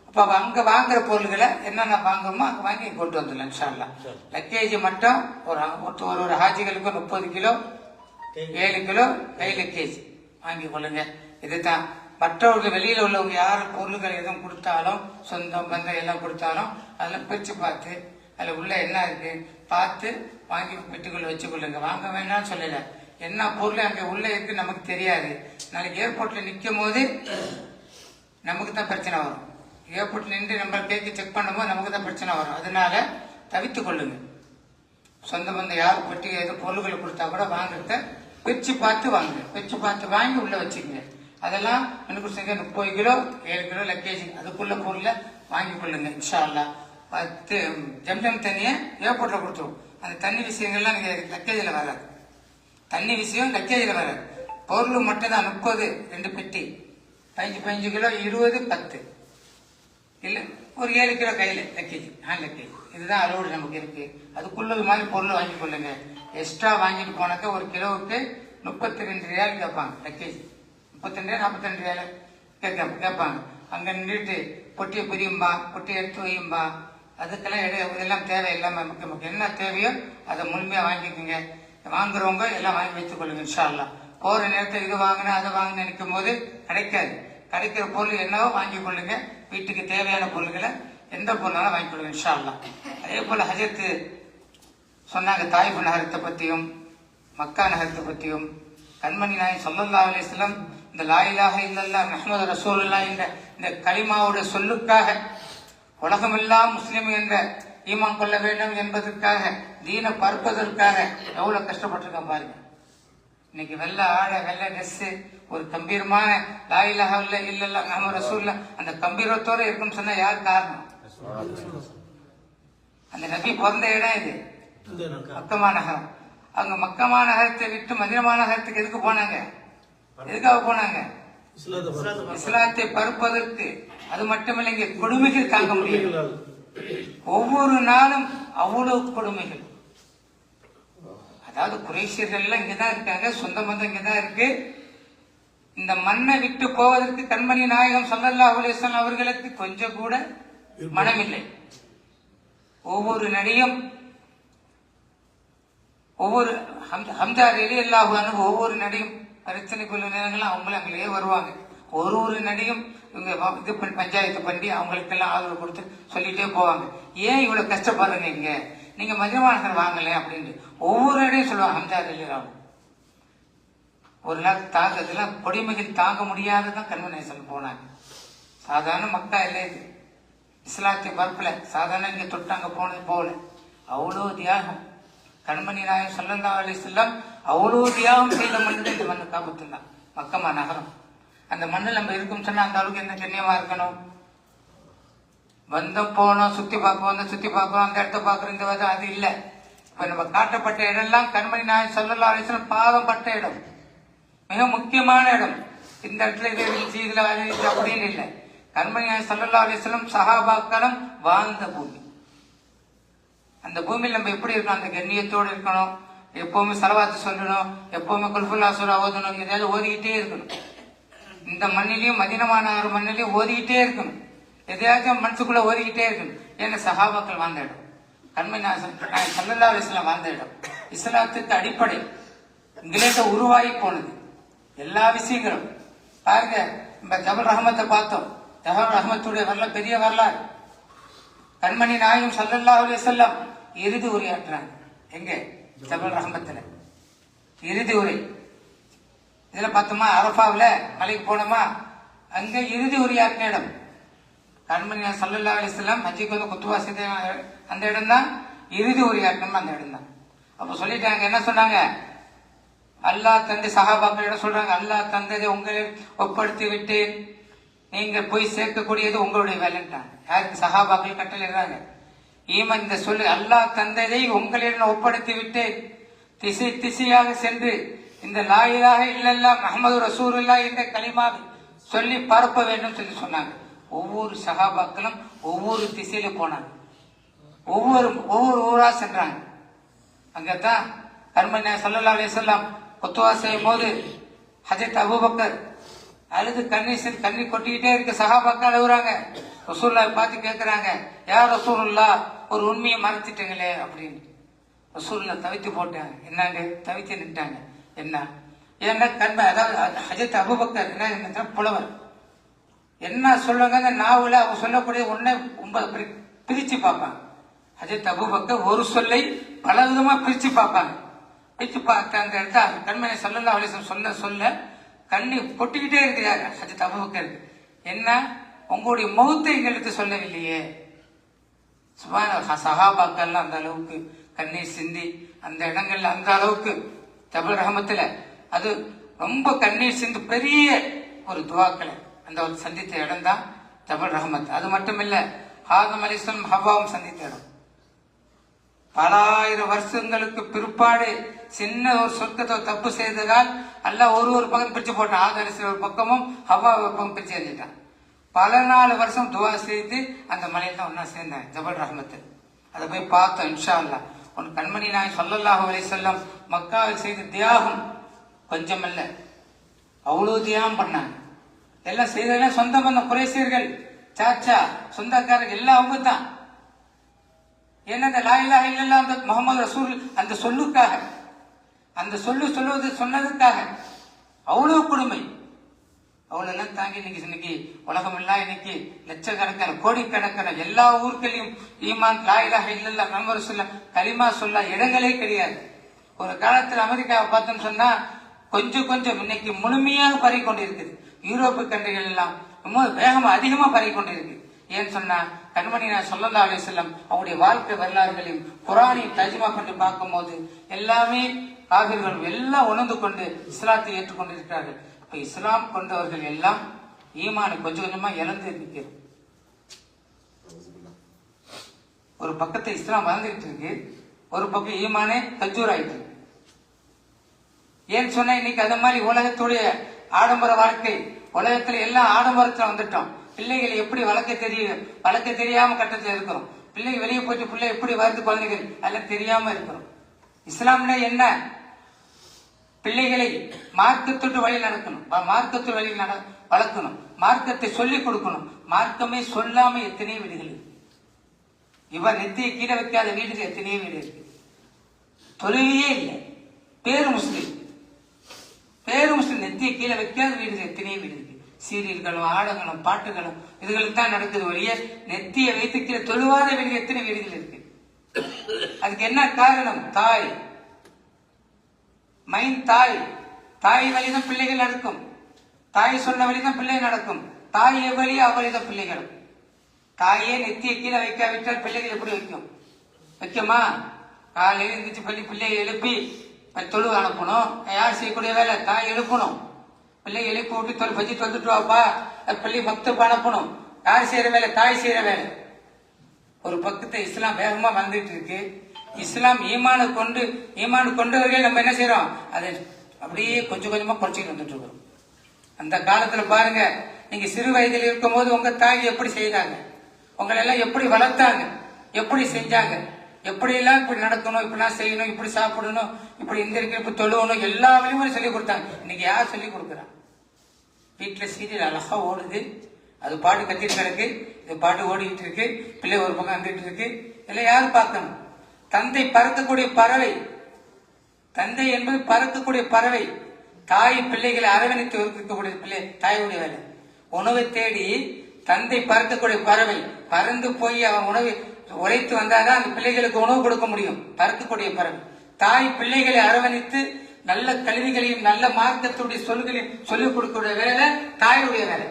அப்ப அங்க வாங்குற பொருள்களை என்னென்ன வாங்குறோமோ அங்க வாங்கி கொண்டு வந்துடலாம் இன்ஷா அல்லாஹ். லக்கேஜ் மட்டும் ஒரு ஹாஜிகளுக்கு 30 கிலோ 7 கிலோ கை லக்கேஜ் வாங்கி கொள்ளுங்க. இதுதான் மற்றவர்கள் வெளியில உள்ளவங்க யார் பொருள்கள் எதுவும் கொடுத்தாலும், சொந்தம் பந்தம் எல்லாம் கொடுத்தாலும் அதெல்லாம் பிரிச்சு பார்த்து அதுல உள்ள என்ன இருக்கு பார்த்து வாங்கி வீட்டுக்குள்ள வச்சுக்கொள்ளுங்க. வாங்க வேண்டாம்னு சொல்லல, என்ன பொருள் அங்க உள்ள இருக்கு நமக்கு தெரியாது. நாளைக்கு ஏர்போர்ட்ல நிற்கும் போது நமக்கு தான் பிரச்சனை வரும். ஏர்போர்ட்ல நின்று நம்ம கேக்கு செக் பண்ணும்போது நமக்கு தான் பிரச்சனை வரும். அதனால தவித்து கொள்ளுங்க. சொந்த பந்தம் யார் பற்றி எது பொருள்களை கொடுத்தா கூட வாங்குறத பிரிச்சு பார்த்து வாங்குங்க, பிரிச்சு பார்த்து வாங்கி உள்ள வச்சுக்கோங்க. அதெல்லாம் எனக்கு 30 கிலோ 7 கிலோ லக்கேஜ் அதுக்குள்ள பொருளை வாங்கி கொள்ளுங்க இன்ஷா அல்லாஹ். 10 ஜம்ஜம் தண்ணியை ஏர்போர்ட்ல கொடுத்துரும். அந்த தண்ணி விஷயங்கள்லாம் நீங்க லக்கேஜில் வராது, தண்ணி விஷயம் லக்கேஜில் வராது. பொருள் மட்டும் தான் 30 2 பெட்டி, 15 கிலோ 20 10 இல்ல ஒரு 7 கிலோ கையில லக்கேஜ், ஹேண்ட் லக்கேஜ், இதுதான் அலோடு நமக்கு இருக்கு. அதுக்குள்ளது மாதிரி பொருள் வாங்கி கொள்ளுங்க. எக்ஸ்ட்ரா வாங்கிட்டு போனாக்க ஒரு கிலோவுக்கு 32 ரியால் கேட்பாங்க. லக்கேஜ் 32 42 ரியால் கேட்பாங்க. அங்க நின்றுட்டு பொட்டியை புரியும்பா, பொட்டியை எடுத்து வையும்பா, அதுக்கெல்லாம் இதெல்லாம் தேவையில்லாம நமக்கு என்ன தேவையோ அதை முழுமையா வாங்கிக்கோங்க. வாங்குறவங்க எல்லாம் வாங்கி வைத்துக் கொள்ளுங்க இன்ஷா அல்லாஹ். போற நேரத்தில் இது வாங்கினா அதை வாங்க நினைக்கும் போது கிடைக்காது. கிடைக்கிற பொருள் என்னவோ வாங்கி கொள்ளுங்க. வீட்டுக்கு தேவையான பொருள்களை எந்த பொருளாலும் வாங்கி கொள்ளுங்க இன்ஷா அல்லாஹ். அதே போல ஹஜரத்து சொன்னாங்க தாயிஃப் நகரத்தை பத்தியும் மக்கா நகரத்தை பத்தியும். கண்மணி நாயகம் ஸல்லல்லாஹு அலைஹி வஸல்லம் இந்த லா இலாஹ இல்லல்லாஹ் முஹம்மது ரசூலுல்லாஹ் என்ற இந்த கலிமாவோட சொல்லுக்காக உலகமெல்லாம் முஸ்லிம் என்ற ஈமான் கொள்ள வேண்டும் என்பதற்காக, தீனை பரப்பதற்காக எவ்வளவு கஷ்டப்பட்டிருக்கோம் பாருங்க. இன்னைக்கு வெள்ளை ஆடை, வெள்ளை ட்ரெஸ், ஒரு கம்பீரமான லா இலாஹ இல்லல்லாஹ் முஹம்மது ரசூலுல்லாஹ் அந்த கம்பீரத்தோட இருக்குன்னு சொன்னா யார் காரணம்? அந்த நபி பிறந்த இடம் இது மக்கமா நகரம். அவங்க மக்கமா நகரத்தை விட்டு மதீனா நகரத்துக்கு எதுக்கு போனாங்க? எதுக்காக போனாங்க? இஸ்லாத்தை பரப்புவதற்கு. அது மட்டுமில்லை, இங்க கொடுமைகள் தாங்க முடியல. ஒவ்வொரு நாளும் அவ்வளவு கொடுமைகள். அதாவது குறைஷியர்கள் எல்லாம் இங்கதான் இருக்காங்க, சொந்த பந்தம் இங்கதான் இருக்கு. இந்த மண்ணை விட்டு போவதற்கு கண்மணி நாயகம் ஸல்லல்லாஹு அலைஹி வஸல்லம் அவர்களுக்கு கொஞ்சம் கூட மனமில்லை. ஒவ்வொரு நடியும் ஒவ்வொரு ஹம்தா ரலியல்லாஹு அன்ஹு ஒவ்வொரு நடியும் பிரச்சனைக்குள்ள நேரங்கள்லாம் அவங்களும் அங்கேயே வருவாங்க. ஒரு நடியும் இவங்க இது பஞ்சாயத்து பண்ணி அவங்களுக்கெல்லாம் ஆதரவு கொடுத்து சொல்லிட்டே போவாங்க. ஏன் இவ்வளவு கஷ்டப்படுறீங்க, நீங்க மதீனா நகர் வாங்கல அப்படின்னு ஒவ்வொரு நடியும் சொல்லுவாங்க. ஹம்தா ரலியல்லாஹு ஒரு நாள் தாக்கத்துல கொடுமைகள் தாங்க முடியாததான் கண்மணி சொல்ல போனாங்க. சாதாரண மக்கா இல்லை இது, இஸ்லாத்தை பரப்பல, சாதாரண இங்க தொட்டாங்க போனது போல. அவ்வளவு தியாகம் கண்மணி நாயகம் ஸல்லல்லாஹு அலைஹி வஸல்லம் அவ்வளவு தியாகம் செய்த மண்ணு இந்த மண்ணு காபத்துல்லா மக்கமா நகரம். அந்த மண்ணில் நம்ம இருக்கும் சொன்னா அந்த அளவுக்கு என்ன கண்ணியமா இருக்கணும். வந்தோம் போனோம், சுத்தி பார்ப்போம், சுத்தி பார்ப்போம், அந்த இடத்த பாக்குறோம், இந்த விதம் அது இல்லை. இப்ப நம்ம காட்டப்பட்ட இடம்லாம் கண்மணி நாயகம் ஸல்லல்லாஹு அலைஹி வஸல்லம் பாதம் பட்ட இடம், மிக முக்கியமான இடம். இந்த இடத்துல இதுல அப்படின்னு இல்லை. கண்மணி ஸல்லல்லாஹு அலைஹி வஸல்லம் சஹாபாக்களும் வாழ்ந்த பூமி. அந்த பூமியில் நம்ம எப்படி இருக்கணும்? அந்த கண்ணியத்தோடு இருக்கணும். எப்பவுமே ஸலவாத்து சொல்லணும், எப்பவுமே குல்ஹுல்லாஹ் சூரா ஓதணும், ஏதாவது ஓதிக்கிட்டே இருக்கணும். இந்த மண்ணிலையும் மதீனாவான மண்ணிலையும் ஓதிக்கிட்டே இருக்கணும், எதையாச்சும் மனசுக்குள்ள ஓதிக்கிட்டே இருக்கணும். ஏன்னா சஹாபாக்கள் வாழ்ந்த இடம், கண்மணி ஸல்லல்லாஹு அலைஹி வஸல்லம் வாழ்ந்த இடம், இஸ்லாத்துக்கு அடிப்படை. இங்கிலேச உருவாகி போனது எல்லா விஷயங்களும். பாருங்க, நம்ம ஜபல் ரஹமத்தை பார்த்தோம். ஜபல் ரஹமத்துடைய வரலாறு பெரிய வரலாறு. கண்மணி நாயகம் ஸல்லல்லாஹு அலைஹி வஸல்லம் இறுதி உரையாற்றுறாங்க. எங்க? ஜபல் ரஹமத்துல இறுதி உரை. இதுல பார்த்தோமா, அரஃபாவில் மலைக்கு போனோமா, அங்க இறுதி உரையாற்றின இடம் கண்மணி ஸல்லல்லாஹு அலைஹி வஸல்லம். ஹஜ்ஜுக்கு வந்து குத்துவா செய்த அந்த இடம் தான் இறுதி உரையாற்றணும், அந்த இடம் தான். அப்ப சொல்லிட்டாங்க, என்ன சொன்னாங்க? அல்லாஹ் தந்தை சஹாபாக்களிடம் சொல்றாங்க, அல்லாஹ் தந்ததை உங்களில் ஒப்படுத்தி விட்டேன், நீங்க போய் சேர்க்கக்கூடியது உங்களுடைய வேலைன்றாங்க. யாருக்கு? சஹாபாக்கள் கட்டளைறாங்க. ஈமான் இந்த சொல்லு, அல்லாஹ் தந்ததை உங்களிடம் ஒப்படைத்து விட்டேன், திசை திசையாக சென்று இந்த லா இலாஹ இல்லல்லாஹ் முஹம்மது ரசூலுல்லாஹ் என்ற கலிமாவை சொல்லி பரப்ப வேண்டும் சொல்லி சொன்னாங்க. ஒவ்வொரு சஹாபாக்களும் ஒவ்வொரு திசையில போனாங்க, ஒவ்வொரு ஊரா சென்றாங்க. அங்கதான் கண்மணி ஸல்லல்லாஹு அலைஹி வஸல்லம் குத்துவா செய்யும் போது ஹஜரத் அபூபக்கர் அழுது கண்ணீர் கொட்டிக்கிட்டே இருக்க. சஹாபாக்கள் அழுகுறாங்க. ரசூலுல்லாஹ் பார்த்து கேட்கிறாங்க, யா ரசூலுல்லாஹ், ஒரு உண்மையை மறைச்சிட்டீங்களே அப்படின்னு. ரசூலுல்லாஹ் தவித்து போட்டாங்க. என்னங்க? தவித்து நின்ட்டாங்க. என்ன? ஏன்னா அதாவது ஹஜரத் அபூபக்கர் என்ன புலவர், என்ன சொல்லுங்க அந்த நாவல அவங்க சொல்லக்கூடிய ஒன்றை பிரிச்சு பார்ப்பாங்க. ஹஜரத் அபூபக்கர் ஒரு சொல்லை பல விதமா பிரிச்சு பார்ப்பாங்க. பிரிச்சு பார்த்த அந்த இடத்த கண்மணி ஸல்லல்லாஹு அலைஹி வஸல்லம் சொல்ல கண்ணீர் கொட்டிக்கிட்டே இருக்கிறாங்க ஹஜரத் அபூபக்கர். என்ன? உங்களுடைய மௌத்தை எங்களுக்கு சொல்லவில்லையே. சஹாபாக்கள்லாம் அந்த அளவுக்கு கண்ணீர் சிந்தி அந்த இடங்கள்ல அந்த அளவுக்கு ஜபல் ரஹமத்துல அது ரொம்ப கண்ணீர் சிந்து பெரிய ஒரு துவாக்களை அந்த சந்தித்த இடம் தான் ஜபல் ரஹமத். அது மட்டும் இல்ல, ஆதம் அலைஹிஸ்ஸலாம் ஹவ்வாவும் சந்தித்த இடம். பல ஆயிரம் வருஷங்களுக்கு பிற்பாடு சின்ன ஒரு சொர்க்கத்தை தப்பு செய்ததால் அல்லாஹ் ஒரு பக்கம் பிரிச்சு போட்டான். ஆதம் அலைஹிஸ்ஸலாம் ஒரு பக்கமும் ஹவ்வா ஒரு பக்கம் பிரிச்சு எழுதிட்டான். பல 4 வருஷம் துவா செய்து அந்த மலையில ஒன்னா சேர்ந்தாங்க ஜபல் ரஹமத்து. அதை போய் பார்த்தோம். இன்ஷா அல்லாஹ் உன் கண்மணி நாயகம் ஸல்லல்லாஹு அலைஹி வஸல்லம் மக்காவில் செய்த தியாகம் கொஞ்சம் அல்ல, அவ்வளவு தியாகம் பண்ணாங்க. எல்லாம் செய்ததெல்லாம் சொந்த பந்தம், குறைசியர்கள், சாச்சா, சொந்தக்காரர்கள் எல்லாம் அவங்க தான். ஏன்னா இந்த லா இலாஹ இல்லல்லாஹ் அந்த முஹம்மது ரசூல் அந்த சொல்லுக்காக, அந்த சொன்னதுக்காக அவ்வளவு கொடுமை. அவ்வளவு எல்லாம் தாங்கி இன்னைக்கு உலகம் எல்லாம் இன்னைக்கு லட்சக்கணக்கான கோடிக்கணக்கான எல்லா ஊர்களையும் ஈமான் லா இலாஹ இல்லல்லாஹ் முஹம்மது ரசூலுல்லாஹ் கலிமா சொல்ல இடங்களே கிடையாது. ஒரு காலத்தில் அமெரிக்காவை பார்த்தோம்னு சொன்னா கொஞ்சம் இன்னைக்கு முழுமையாக பரவி கொண்டிருக்குது. யூரோப்பு கண்ட்ரிகள் எல்லாம் ரொம்ப வேகமா அதிகமா பரவி கொண்டிருக்கு. ஏன்னு சொன்னா கண்மணி ஸல்லல்லாஹு அலைஹி வஸல்லம் அவருடைய வாழ்க்கை வரலாறுகளையும் குர்ஆனையும் தர்ஜுமா பண்ணி பார்க்கும் போது எல்லாமே காபிர்கள் எல்லாம் உணர்ந்து கொண்டு இஸ்லாத்தை ஏற்றுக்கொண்டு இருக்கிறார்கள். இப்ப இஸ்லாம் கொண்டவர்கள் எல்லாம் ஈமானை கொஞ்சம் கொஞ்சமா இழந்து இருக்கிறது. ஒரு பக்கத்தை இஸ்லாம் வளர்ந்துட்டு இருக்கு, ஒரு பக்கம் ஈமானே கஜூர் ஆயிட்டு இருக்கு. ஏன்னு சொன்னா இன்னைக்கு அந்த மாதிரி உலகத்துடைய ஆடம்பர வாழ்க்கை, உலகத்துல எல்லாம் ஆடம்பரத்துல வந்துட்டோம். பிள்ளைகளை எப்படி வளர்க்க தெரியாம கட்டத்தில் இருக்கிறோம். பிள்ளைங்க வெளியே போயிட்டு பிள்ளை எப்படி வருது குழந்தைகள் அதெல்லாம் தெரியாம இருக்கிறோம். இஸ்லாம்னா என்ன? பிள்ளைகளை மார்க்கத்தொட்டு வழி நடக்கணும், மார்க்கத்து வழி வளர்க்கணும், மார்க்கத்தை சொல்லிக் கொடுக்கணும். மார்க்கமே சொல்லாம எத்தனையோ வீடுகள் இருக்கு. இவர் நெத்தியை கீழே வைக்காத வீடுகள் எத்தனையோ வீடு இருக்கு. தொழுகையே இல்லை, பேரு முஸ்லீம் நெத்தியை கீழே வைக்காத வீடுகள் எத்தனையோ வீடு இருக்கு. சீரியல்களும் ஆடங்களும் பாட்டுகளும் இதுகளுக்கு தான் நடக்குது ஒழிய நெத்தியை வைத்து கீழே தொழுவாத வீடுகள் எத்தனை வீடுகள் இருக்கு. அதுக்கு என்ன காரணம்? தாய் வழிதான் பிள்ளைகள் நடக்கும். தாய் சொன்ன வழிதான் பிள்ளைகள் நடக்கும். தாய் எவ்வளியோ அவ்வளிதான் பிள்ளைகள். தாயே நெத்தியை கீழே வைக்காவிட்டால் பிள்ளைகள் எப்படி வைக்குமா? காலையில் இருந்துச்சு பள்ளி பிள்ளையை எழுப்பி தொழு அனுப்பணும். யார் செய்யக்கூடிய வேலை? தாய் எழுப்பணும். பிள்ளை எழுப்பி விட்டு பஜ்ஜி தொழுதுட்டு வாப்பா, பள்ளி மக்தப் அனுப்பணும். யார் செய்யற வேலை? தாய் செய்யற வேலை. ஒரு பக்கத்தை இஸ்லாம் வேகமா வந்துட்டு இருக்கு. இஸ்லாம் ஈமானு கொண்டவர்கள் நம்ம என்ன செய்யறோம்? அதை அப்படியே கொஞ்சம் கொஞ்சமா குறைச்சிட்டு வந்துட்டு இருக்கோம். அந்த காலத்துல பாருங்க, நீங்க சிறு வயதில் இருக்கும் போது உங்க தாய் எப்படி செய்தாங்க, உங்களை எல்லாம் எப்படி வளர்த்தாங்க, எப்படி செஞ்சாங்க, எப்படி எல்லாம் இப்படி நடக்கணும், இப்படிலாம் செய்யணும், இப்படி சாப்பிடணும், இப்படி எந்திரிக்கணும், இப்படி தொழுவணும், எல்லா வழிமுறையும் சொல்லி கொடுத்தாங்க. இன்னைக்கு யார் சொல்லி கொடுக்குறா? வீட்டுல சீரியல் அழகா ஓடுது, அது பாட்டு கத்திட்டு கிடக்கு, இது பாட்டு ஓடிட்டு இருக்கு, பிள்ளை ஒரு பக்கம் வந்துட்டு இருக்கு, இதெல்லாம் யாரு பார்க்கணும்? தந்தை பறக்கக்கூடிய பறவை, தந்தை என்பது பறக்கக்கூடிய பறவை. தாய் பிள்ளைகளை அரவணைத்து இருக்கக்கூடிய பிள்ளை தாயுடைய வேலை. உணவை தேடி தந்தை பறக்கக்கூடிய பறவை பறந்து போய் அவன் உணவை உழைத்து வந்தாதான் அந்த பிள்ளைகளுக்கு உணவு கொடுக்க முடியும். பறக்கக்கூடிய பறவை. தாய் பிள்ளைகளை அரவணைத்து நல்ல கல்விகளையும் நல்ல மார்க்கத்துடைய சொல்களையும் சொல்லிக் கொடுக்கக்கூடிய வேலை தாயுடைய வேலை.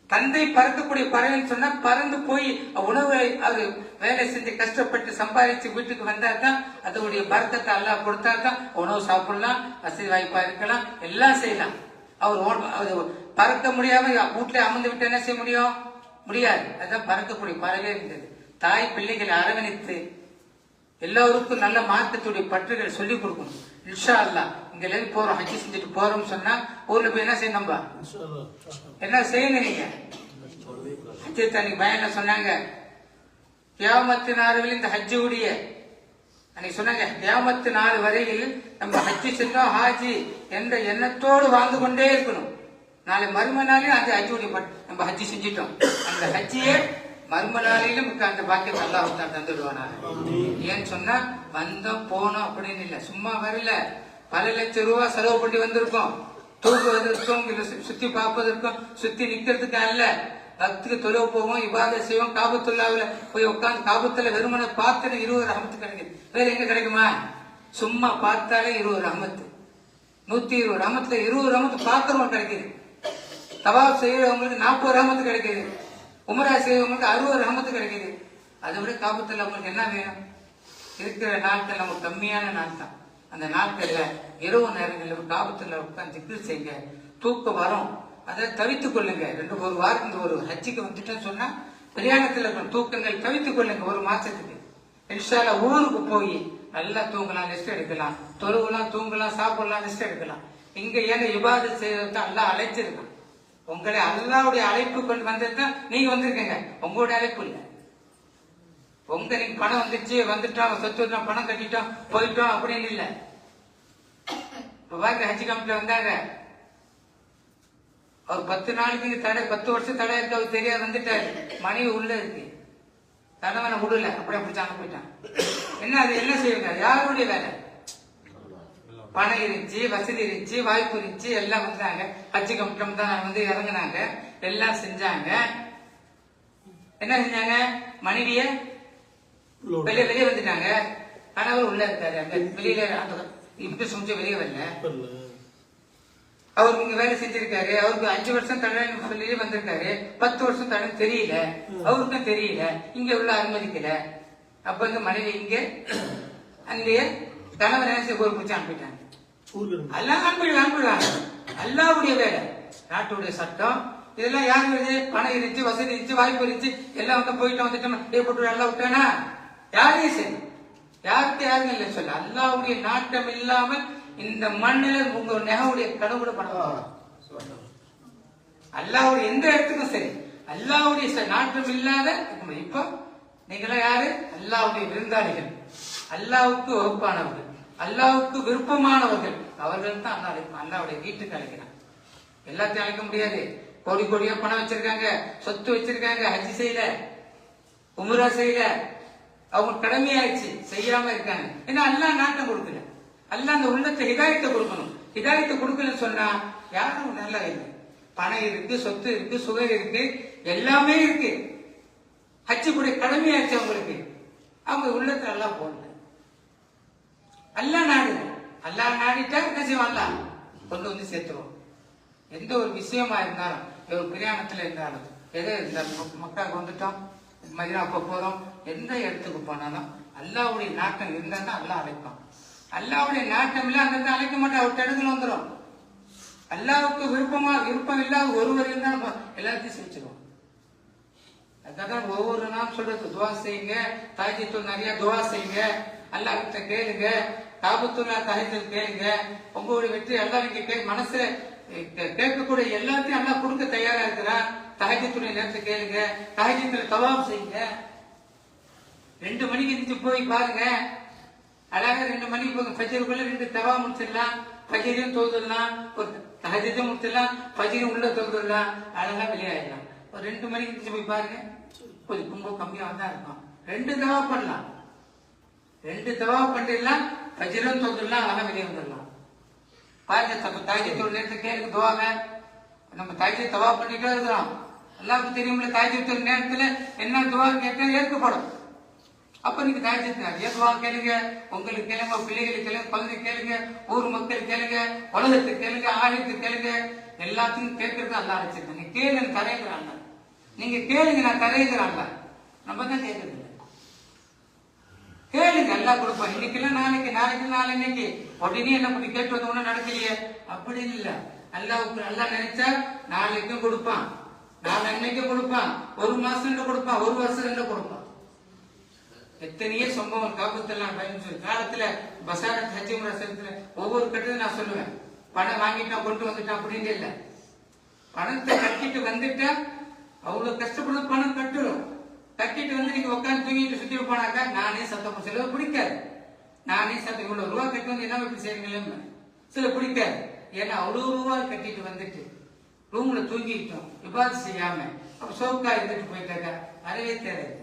தந்தை பறக்கக்கூடிய பறவைன்னு சொன்னா பறந்து போய் உணவை அவர் வேலை செஞ்சு கஷ்டப்பட்டு சம்பாதிச்சு வீட்டுக்கு வந்தாதான் அதோடைய பறக்கத்தை எல்லாம் கொடுத்தாதான் உணவு சாப்பிடலாம், வசதி வாய்ப்பா இருக்கலாம், எல்லாம் செய்யலாம். அவர் பறக்க முடியாம வீட்டுல அமர்ந்து விட்டு என்ன செய்ய முடியும்? முடியாது. அதுதான் பறக்கக்கூடிய பறவை இருந்தது. தாய் பிள்ளைகளை அரவணைத்து எல்லோருக்கும் நல்ல மார்க்கத்துடைய பற்றுகள் சொல்லிக் கொடுக்கணும். இன்ஷா அல்லாஹ் இங்க இருந்து போறோம், ஹஜ்ஜி செஞ்சுட்டு போறோம்னு சொன்னா ஊர்ல போய் என்ன செய்யணும்? நம்ம என்ன செய்யணும்? நீங்க ஹஜ்ஜி அன்னைக்கு பயன்ல சொன்னாங்க, கியாமத்து நாள் வரை இந்த ஹஜ்ஜி உடைய அன்னைக்கு சொன்னாங்க, கியாமத்து நாள் வரையில் நம்ம ஹஜ்ஜி செஞ்சோம், ஹாஜி என்ற எண்ணத்தோடு வாழ்ந்து கொண்டே இருக்கணும். நாளை மறும நாளையும் அந்த ஹஜ்ஜுடைய நம்ம ஹஜ்ஜி செஞ்சிட்டோம், அந்த ஹஜ்ஜியே மர்ம நாளிலும் அந்த பாக்கியத்தை அல்லாஹ் தான் தந்துடுவானாங்க. ஏன்னு சொன்னா வந்தோம் போனோம் அப்படின்னு இல்ல, சும்மா வரல, பல லட்சம் ரூபாய் செலவு பண்ணி வந்திருக்கோம். தூக்குவதற்கும் சுத்தி பார்ப்பதற்கும் சுத்தி நிக்கிறதுக்கு அல்ல. பக்துக்கு தொலைவு போவோம், இபாதத் செய்வோம், காபத்துல்லாவில போய் உட்காந்து காபத்துல வெறுமனை பார்த்து 20 ரஹமத்து கிடைக்குது. வேற எங்க கிடைக்குமா? சும்மா பார்த்தாலே 20 ரஹமத்து, 120 ரஹமத்துல 20 ரஹமத்து பார்க்கறவங்க கிடைக்குது. தவாப் செய்யறவங்களுக்கு 40 ரஹமத்து கிடைக்குது. உமரா செய்யறவங்களுக்கு 60 ரஹமத்து கிடைக்குது. அதை விட காபத்துல உங்களுக்கு என்ன வேணும்? இருக்கிற நாட்கள் நமக்கு கம்மியான நாள் தான். அந்த நாட்கள்ல இரவு நேரங்களில் காபத்துல உட்காந்து திக்ர் செய்யுங்க. தூக்கம் வரும், அதை தவித்துக் கொள்ளுங்க. ஒரு வாரத்துக்கு ஒரு ஹஜ்ஜிக்கு வந்துட்டேன்னு சொன்னா பிரயாணத்துல இருக்கிற தூக்கங்கள் தவித்துக் கொள்ளுங்க. ஒரு மாசத்துக்கு இன்ஷா அல்லாஹ் ஊருக்கு போய் நல்லா தூங்கலாம், ரெஸ்ட் எடுக்கலாம், தொழுகலாம், தூங்கலாம், சாப்பிடலாம், ரெஸ்ட் எடுக்கலாம். இங்க ஏன்னா இபாதத் செய்யறது அல்லாஹ் அழைச்சிருக்கான். உங்களை அல்லாஹ்வுடைய அழைப்பு கொண்டு வந்ததுதான் நீங்க வந்திருக்கீங்க, உங்களுடைய அழைப்பு இல்லை. நீங்க பணம் வந்துச்சு, வந்துட்டோம், சொத்து பணம் கட்டிட்டோம், போயிட்டோம் அப்படின்னு இல்ல. பாருங்க, ஹஜ் கமிட்டில வந்தாங்க, அவர் 10 நாளைக்கு தடை, 10 வருஷம் தடை இருக்கு, அவர் தெரியாது, வந்துட்டாரு. மனைவி உள்ள இருக்கு, கணவனை விடல, அப்படியே பிடிச்சாங்க போயிட்டான். என்ன அது என்ன செய்யுங்க? யாருடைய வேலை? பணம் இருந்துச்சு, வசதி இருந்துச்சு, வாய்ப்பு இருந்துச்சு, எல்லாம் வந்தாங்க. ஹஜ் கமிட்டில தான் வந்து இறங்கினாங்க, எல்லாம் செஞ்சாங்க. என்ன செஞ்சாங்க? மனைவிய வெளியே வந்துட்டாங்க, கணவர் உள்ள இருக்காரு. அந்த வெளியில இப்படி செஞ்ச வெளியே வரல, அவருக்கு இங்க வேலை செஞ்சிருக்காரு. அவருக்கு 5 வருஷம் தடவை வெளியே வந்திருக்காரு, 10 வருஷம் தடவை தெரியல, அவருக்கும் தெரியல, இங்க உள்ள அனுமதிக்கல. அப்ப வந்து மனைவி இங்க அங்கேயே கணவர் என்ன செய்ய பிடிச்சி அனுப்பிட்டாங்க. எல்லாம் அனுப்பிடுவாங்க. அல்லாஹ்வுடைய வேலை, நாட்டுடைய சட்டம், இதெல்லாம் யாரு வருது? பணம் இருந்துச்சு, வசதி இருந்துச்சு, வாய்ப்பு இருந்துச்சு, எல்லாம் வந்து போயிட்டோம், வந்துட்டோம், போட்டு எல்லாம் விட்டானா யாரையும் சரி, யாருக்கு யாரும் இல்லை சொல்ல. அல்லாஹ்வுடைய நாட்டம் இல்லாமல் இந்த மண்ணில உங்க நெகவுடைய கனவு கூட பண்ண அல்லாஹ்வுடைய எந்த இடத்துக்கும் சரி, அல்லாஹ்வுடைய நாட்டம் இல்லாத இப்போ நீங்களாம் யாரு? அல்லாஹ்வுடைய விருந்தாளிகள், அல்லாஹ்வுக்கு வகுப்பானவர்கள், அல்லாஹ்வுக்கு விருப்பமானவர்கள். அவர்கள் தான் அல்லா அழைப்பான். அல்லாஹ்வுடைய வீட்டுக்கு அழைக்கிறான். எல்லாத்தையும் அழைக்க முடியாது. கோடி கோடியா பணம் வச்சிருக்காங்க, சொத்து வச்சிருக்காங்க, ஹஜ் செய்யல, உம்ரா செய்யல, அவங்க கடமையாச்சு, செய்யாம இருக்காங்க. ஏன்னா அல்லாஹ் நாட்டம் கொடுக்கல. அல்லாஹ் அந்த உள்ளத்தை ஹிதாயத்தை கொடுக்கணும். ஹிதாயத்தை கொடுக்கலன்னு சொன்னா யாரும் நல்லா இல்லை. பணம் இருக்கு, சொத்து இருக்கு, சுகர் இருக்கு, எல்லாமே இருக்கு, ஹஜ் கூட கடமையாச்சு அவங்களுக்கு, அவங்க உள்ளத்தை அல்லாஹ் போடல. அல்லாஹ் நாடு, அல்லாஹ் நாடிட்டா என்ன செய்வான்? அல்லாஹ் கொண்டு வந்து சேர்த்துருவோம். எந்த ஒரு விஷயமா இருந்தாலும், ஒரு பிரயாணத்துல இருந்தாலும், எதை இருந்தாலும், மக்காவுக்கு வந்துட்டோம், மதினாவுக்கு போறோம், எந்த இடத்துக்கு போனாலும் அல்லாஹ்வுடைய நாட்டம் இருந்தா அல்லாஹ் அழைப்பான். அல்லாஹ்வுடைய நாட்டம் இல்ல அந்த அழைக்க மாட்டோம், அவர் தடுக்கல வந்துடும். அல்லாஹ்வுக்கு விருப்பம் இல்லாத ஒருவர் இருந்தாலும் எல்லாத்தையும் செஞ்சிருவோம். அதுதான் ஒவ்வொரு நாளும் சொல்றது, துவா செய்யுங்க, தாஜ்ஜுத் நிறைய துவா செய்யுங்க, அல்லாஹ் கிட்ட கேளுங்க, காபத்துல்லா தஹஜ்ஜுத் கேளுங்க, உங்களுடைய வெற்றி எல்லாம் நீங்க மனசுல கேட்கக்கூடிய எல்லாத்தையும் எல்லாம் கொடுக்க தயாரா இருக்கிறான். தஹஜ்ஜுடைய நேரத்தை கேளுங்க, தஹஜ்ஜுல தவாப் செய்யுங்க. 2 மணிக்கு எந்திரிச்சு போய் பாருங்க, அழகா 2 மணிக்கு போங்க. ஃபஜ்ருக்குள்ள 2 தவா முடிச்சிடலாம், ஃபஜ்ரையும் தொழுதுடலாம், ஒரு தஹஜ்ஜும் முடிச்சிடலாம், ஃபஜ்ரையும் உள்ள தொழுதுடலாம், அழகா வெளியாயிடலாம். ஒரு 2 மணிக்கு எந்திரிச்சு போய் பாருங்க, கொஞ்சம் ரொம்ப கம்மியாக தான் இருக்கும். 2 தவா பண்ணலாம், 2 தவா பண்ணிடலாம், ஃபஜ்ரும் தொழுதுடலாம், அழகா வெளியே வந்துடலாம். பாருங்க, தஹஜ்ஜுடைய நேரத்தை கேளுங்க, துவாங்க. நம்ம தஹஜ்ஜுத் தவா பண்ணிட்டே இருக்கிறோம். எல்லாருக்கும் தெரியும்ல, தஹஜ்ஜுடைய நேரத்துல என்ன துவா கேட்டா ஏற்கப்படும். அப்ப நீங்க தஹஜ்ஜுத் நிறைய துவா கேளுங்க, உங்களுக்கு கேளுங்க, பிள்ளைகளுக்கு கேளுங்க, குழந்தை கேளுங்க, ஊர் மக்கள் கேளுங்க, உலகத்துக்கு கேளுங்க, ஆலயத்துக்கு கேளுங்க. எல்லாத்தையும் கேட்கறது அல்லாஹ் வச்சிருக்காங்க. கேளுங்க, தரையிறாங்க. நீங்க கேளுங்க, நான் தரையிறாங்க. நம்ம தான் கேட்கறது இல்லை. கேளுங்க, எல்லாம் கொடுப்போம். இன்னைக்கு நாளைக்கு, நாளைக்கு நாளைக்கு உடனே என்ன பண்ணி கேட்டு வந்த ஒண்ணு நடக்கலையே, அப்படி இல்லை. அல்லாஹ்வுக்கு அல்லாஹ் நினைச்சா நாளைக்கும் கொடுப்பான், நாளைக்கும் கொடுப்பான், 1 மாசம் கொடுப்பான், 1 வருஷம் கொடுப்பான். எத்தனையோ சம்பவம் காபத்தெல்லாம் காலத்துல பசாரத் ஹஜ் உம்ரா சரித்திர ஒவ்வொரு கட்டத்தையும் நான் சொல்லுவேன். பணம் வாங்கிட்டான் கொண்டு வந்துட்டான் அப்படின்னு இல்லை. பணத்தை கட்டிட்டு வந்துட்டா அவ்வளவு கஷ்டப்படும், பணம் கட்டுறோம். கட்டிட்டு வந்து நீங்க உட்காந்து தூங்கிட்டு சுத்தி போனாக்கா நானே சத்தம் சில பிடிக்காது. நானே சத்தம் இவ்வளவு ரூபா கட்டி வந்து என்ன இப்படி செய்றீங்களே சில பிடிக்காது. ஏன்னா அவ்வளவு ரூபாய் கட்டிட்டு வந்துட்டு ரூம்ல தூங்கிட்டோம், இபாதத் செய்யாம அப்ப சோக்கா இருந்துட்டு போயிட்டாக்கா வரவே தேவையில்லை.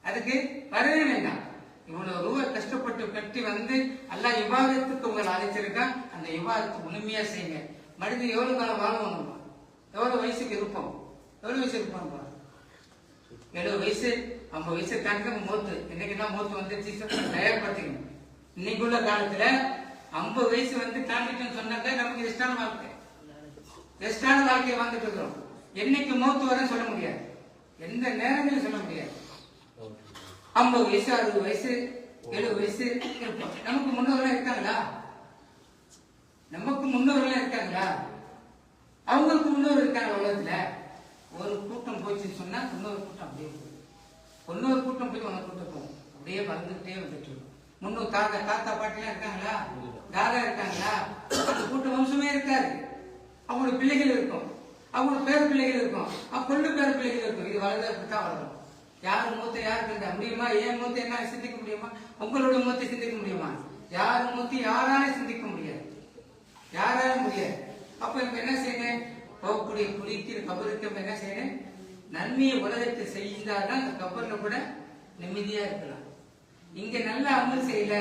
அதுக்கு வரவே வேண்டாம். இவ்வளவு ரூபாய் கஷ்டப்பட்டு கட்டி வந்து அல்லாஹ் இபாதத்துக்கு உங்களை அழைச்சிருக்கான். அந்த இபாதத்தை முழுமையா செய்யுங்க. மனிதன் எவ்வளவு காலம் வாழணும், எவ்வளவு வயசுக்கு இருப்போம், எவ்வளவு வயசு இருப்போம், 70 வயசு 50 வயசு தாண்டி மூத்து. இன்னைக்குதான் மூத்து வந்து தயார்படுத்திக்கணும். இன்னைக்குள்ள காலத்துல 50 வயசு வந்து தாண்டிட்டோம்னு சொன்னாக்க நமக்கு ரெஸ்டான வாழ்க்கை, ரெஸ்டான வாழ்க்கையை வாழ்ந்துட்டு இருக்கிறோம். என்னைக்கு மூத்து வரன்னு சொல்ல முடியாது, எந்த நேரங்களும் சொல்ல முடியாது. 50 வயசு 60 வயசு 70 வயசு இருப்போம். நமக்கு முன்னோர்கள் இருக்காங்களா? நமக்கு முன்னோர்கள் இருக்காங்களா? அவங்களுக்கு முன்னோர் இருக்காங்க. உலகத்துல ஒரு கூட்டம் போச்சுன்னு சொன்னா இன்னொரு கூட்டம் அப்படியே போகும், இன்னொரு கூட்டம் போய் ஒரு கூட்டம் போகும், அப்படியே வளர்ந்துட்டே வந்துட்டு இருக்கும். முன்னோர் தாத்தா பாட்டிலாம் இருக்காங்களா? தாதா இருக்காங்களா? அந்த கூட்ட வம்சமே இருக்காது. அவங்களோட பிள்ளைகள் இருக்கும், அவங்களோட பேர பிள்ளைகள் இருக்கும், கொண்டு பேர பிள்ளைகள் இருக்கும். இது வளர்ந்து அப்படித்தான் வளரும். யாரு மூத்த யாருக்கு இருந்தா முடியுமா? ஏன் மூத்த என்ன சிந்திக்க முடியுமா? உங்களோட மூத்த சிந்திக்க முடியுமா? யாரு மூத்த யாராலும் சிந்திக்க முடியாது, யாராலும் முடியாது. அப்ப இப்ப என்ன செய்யணும்? போகக்கூடிய குளிக்கிற கபருக்கு என்ன செய்யணும்? நன்மையை உலகத்தை செய்தாதான் அந்த கபர்ல கூட நிம்மதியா இருக்கலாம். இங்க நல்ல அமல் செய்யல,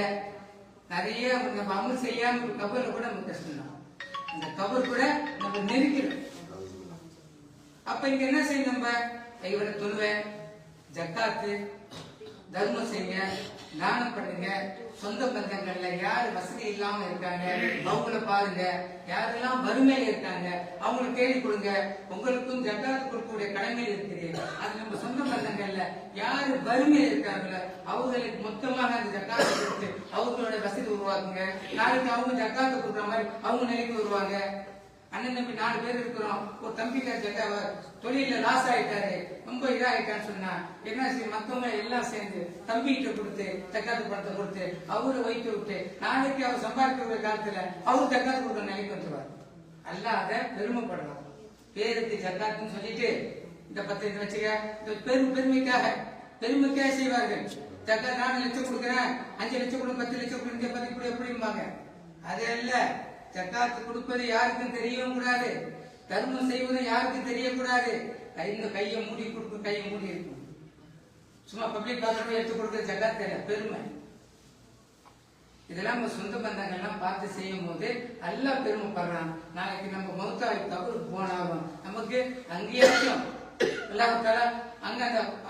நிறைய நம்ம அமல் செய்யாம கபர்ல கூட நமக்கு கஷ்டம் தான். அந்த கபர் கூட நம்ம நெருக்கணும். அப்ப இங்க என்ன செய்யணும்? நம்ம இவரை தொழுவேன், ஜக்காத்து, தர்மம் செய்யுங்க, தானம் பண்ணுங்க. சொந்த பந்தங்கள்ல யாரு வசதி இல்லாம இருக்காங்க அவங்கள பாருங்க, யாரெல்லாம் வறுமையில இருக்காங்க அவங்களை தேடி கொடுங்க. உங்களுக்கும் ஜக்காத்து கொடுக்கக்கூடிய கடமையில் இருக்குது. அது நம்ம சொந்த பந்தங்கள்ல யாரு வறுமையில இருக்காங்களோ அவங்களுக்கு மொத்தமாக அந்த ஜக்காத்தை கொடுத்து அவங்களோட வசதி உருவாக்குங்க. நாளைக்கு அவங்க ஜக்காத்து கொடுக்குற மாதிரி அவங்க நிலைக்கு வருவாங்க. அண்ணன் தம்பி 4 பேர் இருக்கிறோம். ஒரு தம்பிக்கார தொழில லாஸ் ஆயிட்டாரு, ரொம்ப இதாயிட்டான்னு சொன்னா என்ன செய்ய? மத்தவங்க எல்லாம் சேர்ந்து தம்பிகிட்ட கொடுத்து ஜக்காத்து பணத்தை கொடுத்து அவரை வைத்து விட்டு நாளைக்கு அவர் சம்பாதிக்கிற காலத்துல அவரு ஜக்காத்து கொடுக்குற நிலைக்கு வந்துருவார். அல்லாத பெருமைப்படலாம். பேருக்கு ஜக்காத்துன்னு சொல்லிட்டு இந்த 10 வச்சுக்க பெருமைக்காக செய்வார்கள். ஜக்காத் 4 லட்சம் கொடுக்குறேன், 5 லட்சம் கொடு, 10 லட்சம் கொடு, 10 கொடு எப்படிம்பாங்க. அது அல்ல. ஜக்காத்து கொடுப்பது யாருக்கும் தெரியவும் கூடாது, தர்மம் செய்வது யாருக்கும் தெரியக்கூடாது. இந்த கையை மூடி கொடுக்கும், கையை மூடி இருக்கும். சும்மா பப்ளிக் பாத்ரூம் எடுத்து கொடுக்குற ஜக்காத் தெரியல, பெருமை. இதெல்லாம் நம்ம சொந்த பந்தங்கள்லாம் பார்த்து செய்யும் போது நல்லா பெருமைப்படுறான். நாளைக்கு நம்ம மௌத்தாய் கபருக்கு போனாலும் நமக்கு அங்கேயாச்சும் அல்லாஹ்வுத்தாலா அங்க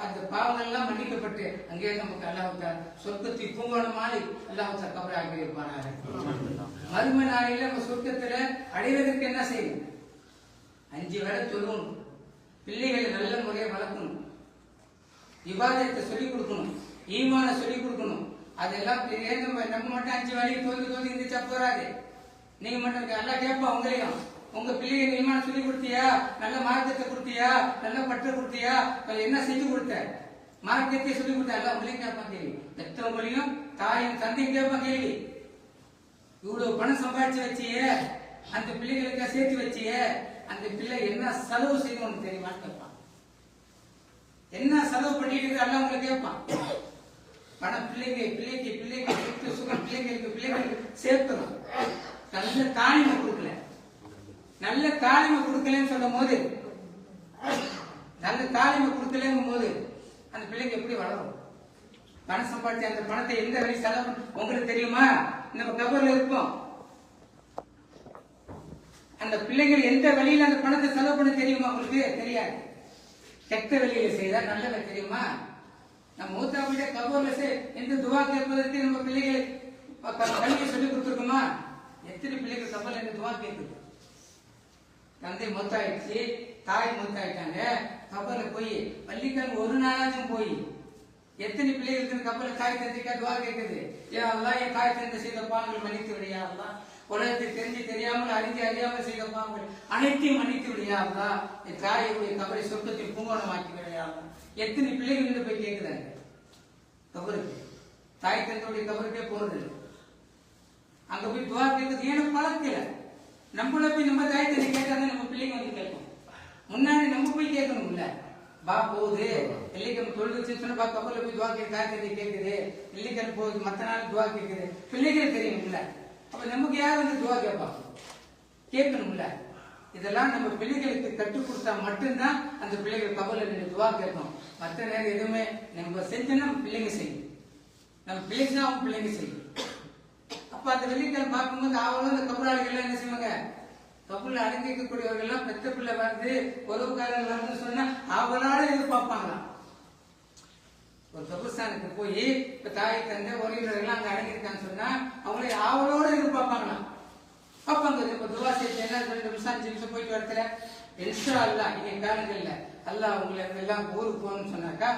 அந்த பாவங்கள் எல்லாம் மன்னிக்கப்பட்டு அங்கே நமக்கு அல்லாஹ்வுத்தாலா சொர்க்கத்தை பூங்கோணம் மாறி அல்லாஹ்வுத்தாலா கபரை ஆக்கி வைப்பானாரு. மறுமை நாளையில நம்ம சொர்க்கத்துல அடைவதற்கு என்ன செய்யணும்? 5 வேளை தொழுகணும், பிள்ளைகளை நல்ல முறையை வளர்க்கணும், இபாதத்தை சொல்லிக் கொடுக்கணும், ஈமான சொல்லிக் கொடுக்கணும். அதெல்லாம் நம்ம மட்டும் 5 வேலையை தோல்வி இருந்துச்சா போறாது. நீங்க மட்டும் எல்லாம் கேட்போம். உங்களையும் உங்க பிள்ளைகள் ஈமான சொல்லி கொடுத்தியா, நல்ல மார்க்கத்தை கொடுத்தியா, நல்ல பற்ற கொடுத்தியா, என்ன செஞ்சு கொடுத்த, மார்க்கத்தை சொல்லி கொடுத்தா எல்லாம் உங்களையும் கேட்பான் கேள்வி. பெற்றவங்களையும் தாயும் தந்தையும் கேட்பான் கேள்வி. இவ்வளவு பணம் சம்பாதிச்சு வச்சியே, அந்த பிள்ளைகளுக்கு சேர்த்து வச்சிய அந்த பிள்ளை என்ன செலவு செய்யணும் உனக்கு தெரியுமான்னு கேட்பான். என்ன செலவு பண்ணிட்டு அல்ல உங்களுக்கு கேட்பான். பணம் பிள்ளைக்கு சுகம் பிள்ளைகளுக்கு சேர்க்கணும். நல்ல தாலிமை கொடுக்கல, நல்ல தாலிமை கொடுக்கலன்னு சொல்லும் போது, நல்ல தாலிமை கொடுக்கலங்கும் போது அந்த பிள்ளைங்க எப்படி வளரும்? பணம் சம்பாதிச்சு அந்த பணத்தை எந்த வழி செலவு உங்களுக்கு தெரியுமா? நம்ம கபர்ல இருப்போம். அந்த பிள்ளைகள் எந்த வழியில அந்த பணத்தை செலவு பண்ண தெரியுமா உங்களுக்கு? தெரியாது. கெட்ட வழியில செய்தா நல்லவ தெரியுமா? நம்ம மூத்தாவுடைய கபர்ல எந்த துவா கேட்பதற்கு நம்ம பிள்ளைகள் வழியை சொல்லி கொடுத்துருக்கோமா? எத்தனை பிள்ளைகள் கபர்ல இந்த துவா கேட்குது? தந்தை மூத்தாயிடுச்சு, தாய் மூத்தாயிட்டாங்க, கபர்ல போய் பள்ளிக்காரங்க ஒரு நாளாச்சும் போய் எத்தனை பிள்ளைகளுக்கு கப்பல தாய் தந்தைக்கா துவா கேட்குது? ஏன் அல்லாஹ் என் தாய் தந்தை செய்த பாவங்கள் மன்னித்து விடையா அல்லாஹ், உலகத்தை தெரிஞ்சு தெரியாமல் அறியாமல் செய்த பாவங்கள் அனைத்தையும் மன்னித்து விடையா அல்லாஹ், என் தாயுடைய கபரை சொர்க்கத்தில் பூங்கோணமாக்கி விடையா அல்லாஹ். எத்தனை பிள்ளைகள் போய் கேட்குறாங்க கபருக்கு? தாய் தந்தையுடைய கபருக்கே போறது இல்லை. அங்க போய் துவா கேட்குறது ஏன்னா பழக்கல. நம்மள போய் நம்ம தாய் தந்தை கேட்காத நம்ம பிள்ளைங்க வந்து கேட்கும். முன்னாடி நம்ம போய் கேட்கணும்ல. பா போகுது வெள்ளிக்கிழமை தொழில் வச்சு சொன்னா பா கப்பல போய் துவா கேட்க காய்கறி கேட்குது, வெள்ளிக்கிழமை போகுது மற்ற நாள் துவா கேட்குது, பிள்ளைகள் தெரியும்ல. அப்ப நமக்கு யார் வந்து துவா கேட்பாங்க? கேட்கணும்ல. இதெல்லாம் நம்ம பிள்ளைகளுக்கு கற்றுக் கொடுத்தா மட்டும்தான் அந்த பிள்ளைகள் கப்பல நின்று துவா கேட்கும். மற்ற நேரம் எதுவுமே நம்ம செஞ்சோம்னா நம்ம பிள்ளைங்க செய்யும், நம்ம பிள்ளைங்க அவங்க பிள்ளைங்க செய்யும். அப்ப அந்த வெள்ளிக்கிழமை பார்க்கும்போது அவங்களும் அந்த கபராளிகள் என்ன செய்வாங்க? கபுல்ல அடங்கி இருக்கக்கூடியவர்கள் எல்லாம் பெத்த பிள்ளை வந்து உறவுக்காரர்கள் வந்து சொன்னா அவளால எதிர்பார்ப்பாங்களாம். ஒரு கபுஸ்தானுக்கு போய் இப்ப தாய் தந்தை உறவினர்கள் அங்க அடங்கியிருக்கான்னு சொன்னா அவங்களை அவளோட எதிர்பார்ப்பாங்களாம். அப்ப அங்க இப்ப துவா செஞ்சு என்ன 2 நிமிஷம் 5 நிமிஷம் போயிட்டு வரத்துல இன்ஷா அல்லாஹ் இன்னைக்கு காலங்கள்ல அல்லாஹ் உங்களை எல்லாம் ஊருக்கு போகணும்னு சொன்னாக்கா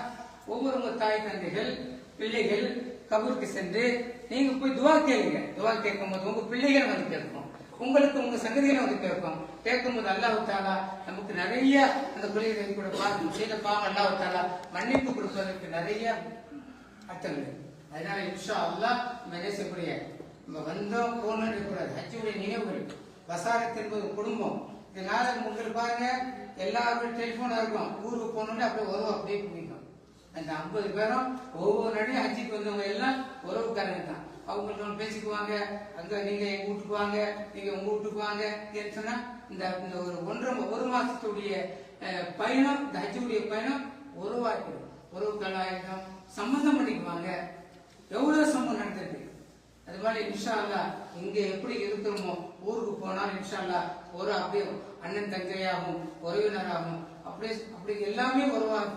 ஒவ்வொரு தாய் தந்தைகள் பிள்ளைகள் கபூருக்கு சென்று நீங்க போய் துவா கேளுங்க. துவா கேட்கும் போது உங்க பிள்ளைகள் வந்து கேட்கும், உங்களுக்கு உங்க சங்கதிகளை வந்து கேட்கும். கேட்கும்போது அல்லாஹ் தாலா நமக்கு நிறைய அந்த பிள்ளைகளை கூட பார்க்கணும் செய்த பாவம் அல்லாஹ் தாலா மன்னிப்பு கொடுப்பதற்கு நிறைய அர்த்தங்கள். அதனால இன்ஷா அல்லாஹ் நம்ம என்ன செய்யக்கூடிய நம்ம வந்தோம் போகணும்னு இருக்கக்கூடாது. ஹஜ்ஜுடைய நினைவுகள் வசாரத் என்பது குடும்பம். இதனால உங்களுக்கு பாருங்க எல்லாருடைய டெலிபோனா இருக்கும். ஊருக்கு போகணும்னு அப்படியே உறவு அப்படியே குவிக்கும். அந்த 50 பேரும் ஒவ்வொரு நாளையும் ஹஜ்ஜுக்கு வந்தவங்க எல்லாம் உறவுக்காரங்க தான். அவங்களுக்கு பேசிக்குவாங்க. அங்க நீங்க எங்க வீட்டுக்கு வாங்க, நீங்க உங்க வீட்டுக்கு வாங்க சொன்னா இந்த ஒரு மாசத்துடைய பயணம், இந்த ஹஜ்ஜுடைய பயணம் உறவாக்கிடும். உறவுக்களாயிரம் சம்பந்தம் பண்ணிக்குவாங்க. எவ்வளவு சம்பவம் நடந்திருக்கு. அது மாதிரி இன்ஷா அல்லாஹ் இங்க எப்படி இருக்கிறோமோ ஊருக்கு போனால் இன்ஷா அல்லாஹ் ஒரு அப்படியே அண்ணன் தங்கையாகும் உறவினராகும் அப்படி எல்லாமே வருவாங்க.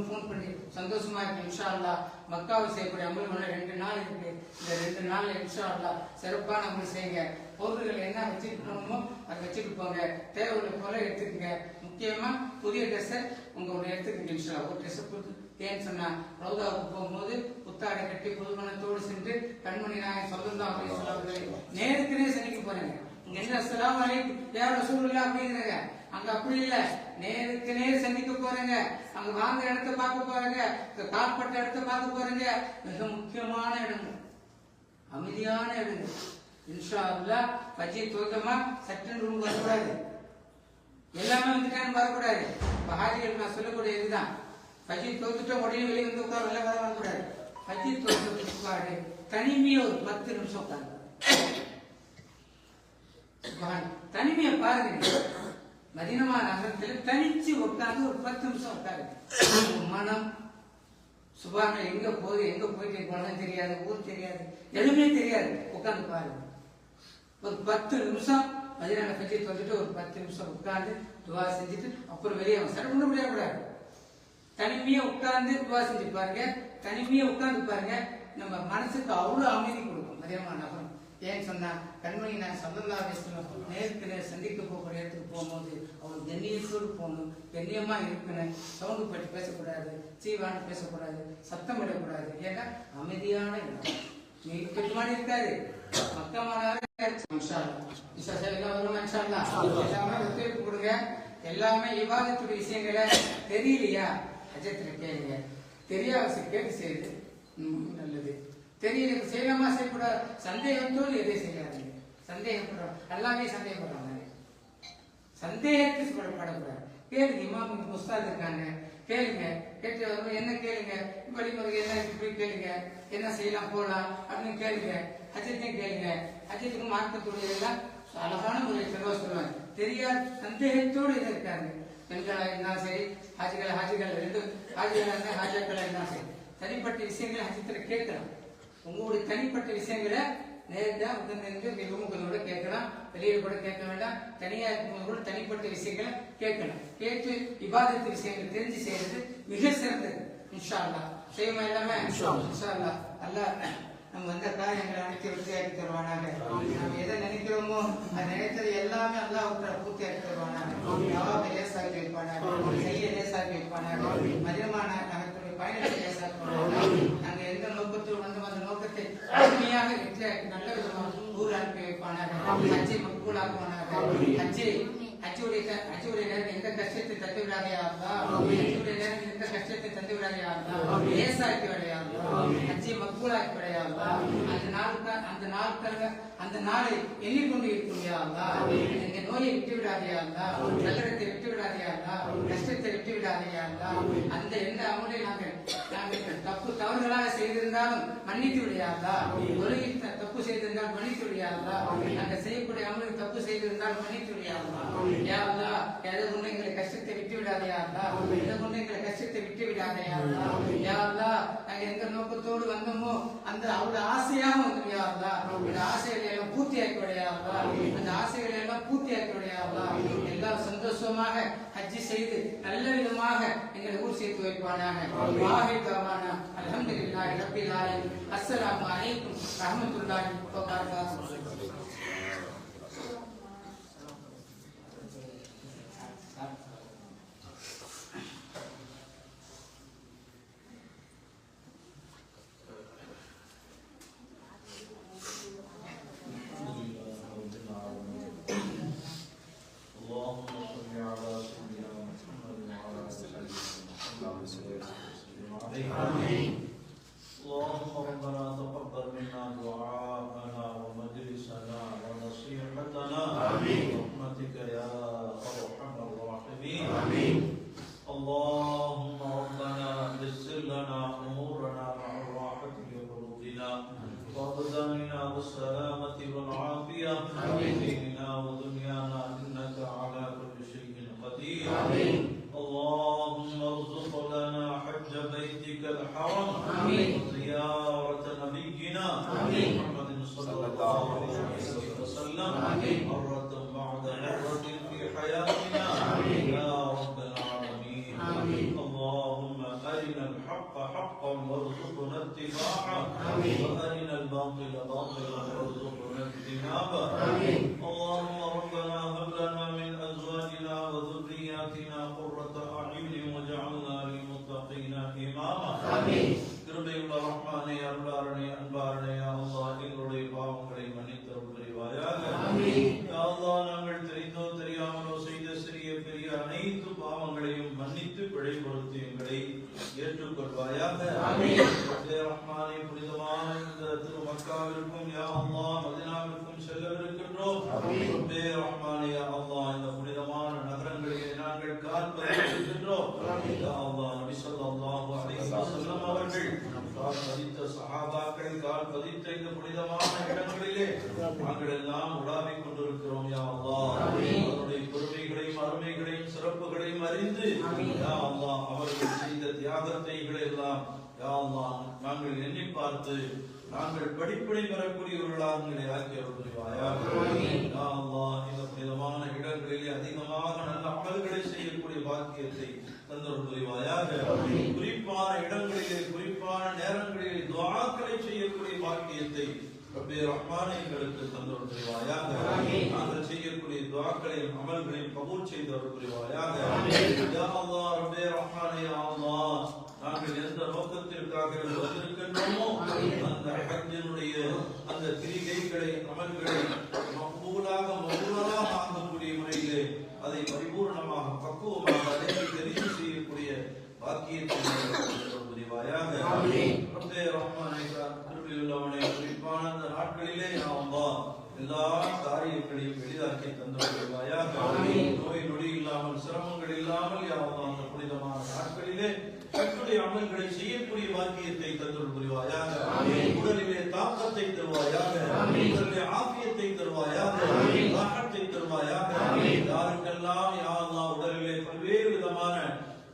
ஃபோன் பண்ணி சந்தோஷமா இருக்கு. இன்ஷா அல்லாஹ் மக்காவை செய்யக்கூடிய அமல்கள் 2 நாள் இருக்கு. இந்த 2 நாள்ல இன்ஷா அல்லாஹ் சிறப்பான அமல் செய்யுங்க. பொருள்கள் என்ன வச்சுட்டு போகணுமோ அதை வச்சுட்டு போங்க. தேவையான போல எடுத்துக்கங்க. முக்கியமா புதிய ட்ரெஸ் உங்களுடைய எடுத்துக்கங்க. இன்ஷா அல்லாஹ் ஒரு ட்ரெஸ் கொடுத்து ஏன்னு சொன்னா ரவுதாவுக்கு போகும்போது புத்தாடை கட்டி புதுமணத்தோடு சென்று கண்மணி நாயகம் ஸல்லல்லாஹு அலைஹி வஸல்லம் நேருக்கு நேர் சந்திக்க போறீங்க. இங்க என்ன அஸ்ஸலாமு அலைக்கும் யா ரசூலுல்லாஹ் அப்படிங்கிறாங்க. அங்க அப்படி இல்ல, நேருக்கு நேர் சந்திக்க போறீங்க. அங்க வாங்குற இடத்தை பார்க்க போறீங்க, கால்பட்ட இடத்தை பார்க்க போறீங்க. மிக முக்கியமான இடங்கள், அமைதியான இடங்கள். இன்ஷா அல்லாஹ் ஃபஜ்ர் தொழுகமா சட்டன் ரூம் வரக்கூடாது. எல்லாமே வந்துட்டான்னு வரக்கூடாது. பஹாரிகள் நான் சொல்லக்கூடிய இதுதான். ஃபஜ்ர் தொழுதுட்டு உடனே வெளியே வந்து உட்கார வெளில வரக்கூடாது. ஃபஜ்ர் தொழுது உட்காரு தனிமையா ஒரு 10 நிமிஷம் உட்காரு. தனிமையை பாருங்க. மதீனா நகரத்துல தனிச்சு உட்கார்ந்து ஒரு 10 நிமிஷம் உட்காரு. மனம் சுபான எங்க போயிட்டு போனதும் தெரியாது, ஊர் தெரியாது, எதுவுமே தெரியாது. உட்கார்ந்து பாருங்க. ஒரு 10 நிமிஷம் மதீனா ஃபஜ்ர் தொழுதுட்டு ஒரு 10 நிமிஷம் உட்கார்ந்து துவா செஞ்சுட்டு அப்புறம் வெளியே சரி ஒண்ணு முடியாது. தனிமையா உட்கார்ந்து துவா செஞ்சு பாருங்க. தனிமையா உட்கார்ந்து பாருங்க. நம்ம மனசுக்கு அவ்வளவு அமைதி கொடுக்கும் மதீனா நகரம். ஏன்னு சொன்னா கண்மணி நான் ஸல்லல்லாஹு அலைஹி வஸல்லம் நேருக்கு நேர் சந்திக்க போகிற இடத்துக்கு போகும்போது அவர் கண்ணியத்தோடு போகணும், கண்ணியமா இருக்கணும். சவுண்டு பற்றி பேசக்கூடாது, சீவான்னு பேசக்கூடாது, சத்தம் விடக்கூடாது. ஏன்னா அமைதியான இடம். நீங்க பெருமாடி இருக்காது மக்கமானாரு. ஒத்துழைப்பு கொடுங்க. எல்லாமே இபாதத்துடைய விஷயங்களை தெரியலையா ஹஜ்ஜத்துல கேளுங்க. தெரியாத கேட்டு செய்யுது நல்லது. தெரியல செய்யலாமா செய்யக்கூடாது சந்தேகத்தோடு எதை செய்யாதீங்க. சந்தேகப்படுறோம் எல்லாமே சந்தேகப்படுறாங்க. சந்தேகத்துக்கு படக்கூடாது. கேளுங்க, இமாம் உஸ்தாத் இருக்காங்க, கேளுங்க. கேட்டு என்ன கேளுங்க, வழிமுறை என்ன இப்படி கேளுங்க, என்ன செய்யலாம் போகலாம் அப்படின்னு கேளுங்க. அஜத்தையும் கேளுங்க. அஜத்துக்கு மார்க்கத்துடைய எல்லாம் அழகான முறை தெளிவாக சொல்லுவாங்க. தெரியாத சந்தேகத்தோடு இது இருக்காங்க. பெண்களா இருந்தாலும் சரி, ஹாஜிகள் ரெண்டு ஹாஜிகளா இருந்தா ஹாஜாக்களா இருந்தாலும் சரி, தனிப்பட்ட விஷயங்களை ஹஜத்துல கேட்கலாம். உங்களுடைய தனிப்பட்ட விஷயங்களை நேரடியா உட்கார்ந்து ரூமுகளோட கேட்கலாம். வெளியில கூட கேட்க வேண்டாம். தனியா இருக்கும்போது கூட தனிப்பட்ட விஷயங்களை கேட்கலாம். கேட்டு இபாதத்து விஷயங்கள் தெரிஞ்சு செய்யறது மிக சிறந்தது. இன்ஷா அல்லாஹ் செய்யுமா எல்லாமே? இன்ஷா அல்லாஹ். அல்லாஹ் நம்ம வந்த காரியங்களை அனைத்து விருத்தியாக்கி தருவானாங்க. நம்ம எதை நினைக்கிறோமோ அது நினைத்தது எல்லாமே அல்லாஹ் பூர்த்தியாக்கி தருவானாங்க. யாவை லேசாக்கி வைப்பானாங்க, செய்ய லேசாக்கி வைப்பானாங்க, மதியமான நகரத்துடைய பயணத்தை லேசாக்கி வைப்பானாங்க. நாங்கள் எந்த நோக்கத்தில் வந்தோம் அந்த நோக்கத்தை முழுமையாக வெற்றியாக்கி நல்ல விதமாக ஊர் அனுப்பி வைப்பானாங்க. ஹஜ்ஜை மக்பூலாக்குவானாங்க. ஹஜ்ஜுடைய நேரம் எந்த கஷ்டத்தை தந்து விடாதே ஆகுதா, ஹஜ்ஜுடைய நேரம் எந்த கஷ்டத்தை தந்து விடாதே ஆகுதா, லேசாக்கி விடையாகுதா, ஹஜ்ஜை மக்பூலாக்கி விடையாகுதா. அந்த நாளை எண்ணிக்கொண்டு இருக்குமையாகுதா. எங்க நோயை விட்டு விடாதையாகுதா, நல்லடத்தை விட்டு விடாதையாகுதா, கஷ்டத்தை விட்டு விடாதையாகுதா. அந்த எந்த அமலை நாங்கள் தப்பு தவறுகளாக செய்திருந்தாலும் மன்னித்து விடையாகுதா. ஒழுங்கில் தப்பு செய்திருந்தால் மன்னித்து விடையாகுதா. நாங்கள் செய்யக்கூடிய அமலுக்கு தப்பு செய்திருந்தால் மன்னித்து விடையாகுதா. யாருதா எதை கொண்டு எங்களை கஷ்டத்தை விட்டு விடாதையாகுதா, எதை கொண்டு எங்களை கஷ்டத்தை விட்டு விடாதையாகுதா. யாருதா நாங்கள் எந்த நோக்கத்தோடு வந்தோமோ அந்த அவ்வளவு ஆசையாக வந்து யாருதா அந்த ஆசைகளை எல்லாம் பூர்த்தியாக்கி விடையாகுதா. அந்த ஆசைகளை எல்லாம் பூர்த்தியாக்கி விடையாகுதா. எல்லாம் சந்தோஷமாக ஹஜ்ஜி செய்து நல்ல விதமாக எங்களை ஊர் சேர்த்து வைப்பானாக. அல்ஹம்துலில்லாஹி ரப்பில் ஆலமீன். அஸ்ஸலாமு அலைக்கும் ரஹ்மத்துல்லாஹி வ பரகாத்துஹு. اللهم ربنا تقبل منا دعاءنا ومجلسنا ونصيحتنا برحمتك يا ارحم الراحمين. اللهم ربنا يسر لنا امورنا مع الراحه لقلوبنا وابداننا بالسلامه والعافيه في ديننا ودنيانا انك على كل شيء قدير. اللهم ارزق لنا حج بيتك الحرام وزيارة نبينا محمد صلى الله عليه وسلم مرة بعد مرة في حياتنا يا رب العالمين. اللهم أرنا الحق حقا وارزقنا اتباعه وأرنا الباطل باطلا وارزقنا اجتنابه. اللهم ربنا هب لنا من أزواجنا وذرياتنا قرة أعين واجعلنا للمتقين إماما. கிருபையுள்ள ரஹ்மானே, அருளாளனே, அன்பாளனே, யா அல்லாஹ் எங்களுடைய பாவங்களை மன்னித்தருள் புரிவாயாக. யா அல்லாஹ் நாங்கள் தெரிந்தோ தெரியாமலோ செய்த சிறிய பெரிய அனைத்து பாவங்களையும் மன்னித்து பிழை பொறுத்து எங்களை ஏற்றுக்கொள்வாயாக. ரஹ்மானே, புனிதமான இந்த திரு மக்காவிற்கும் யா அல்லாஹ் மதீனாவிற்கும் செல்லவிருக்கின்றோம். ரஹ்மானே, யா அல்லாஹ் இந்த புனிதமான நகரங்களிலே நாங்கள் கால் பதித்திருக்கின்றோம். யா அல்லாஹ் நபி ஸல்லல்லாஹு அலைஹி வஸல்லம் அவர்கள் கால் பதித்த சஹாபாக்கள் கால் பதித்த இந்த புனிதமான இடங்களிலே நாங்கள் எல்லாம் உலாவிக் கொண்டிருக்கிறோம். யா அல்லாஹ் அவருடைய பெருமைகளையும் அருமைகளையும் சிறப்புகளையும் அறிந்து யா அல்லாஹ் அவர்கள் செய்த தியாகத்தை எல்லாம் யா அல்லாஹ் நாங்கள் எண்ணி பார்த்து நாங்கள் படிப்படை பெறக்கூடியவர்களாக எங்களை ஆக்கி அருள் புரிவாயாக. யா அல்லாஹ் இந்த புனிதமான இடங்களிலே அதிகமாக நல்ல அமல்களை செய்யக்கூடிய பாக்கியத்தை தந்தருள் புரிவாயாக. குறிப்பான இடங்களிலே குறிப்பான நேரங்களிலே துஆக்களை செய்யக்கூடிய பாக்கியத்தை ரப்பே ரஹ்மானே எங்களுக்கு தந்தருள் புரிவாயாக. நாங்கள் செய்யக்கூடிய துஆக்களையும் அமல்களையும் கபூல் செய்து அருள் புரிவாயாக. யா அல்லாஹ் ரப்பே ரஹ்மானே, யா அல்லாஹ் நாங்கள் எந்த நோக்கத்திற்காக வந்திருக்கின்றோமோ அந்த ஹஜ்ஜினுடைய அந்த கிரிகைகளை அமல்களை மக்பூலாக ஆகக்கூடிய முறையிலே அதை பரிபூர்ணமாக பக்குவமாக அதை தெரிவு செய்யக்கூடிய பாக்கியத்தை புரிவாயாக. ரப்பே ரஹ்மானே, கிருபையுள்ளவனே, குறிப்பான அந்த நாட்களிலே யா அல்லாஹ் எல்லா காரியங்களையும் எளிதாக்கி தந்து புரிவாயாக. நோய் செய்யக்கூடிய பாக்கியத்தை தந்தருள் புரிவாயாக. உடலிலே தாக்கத்தை தருவாயாக, உடலிலே ஆபியத்தை தருவாயாக, ராகத்தை தருவாயாக. யாருக்கெல்லாம் யா அல்லாஹ் உடலிலே பல்வேறு விதமான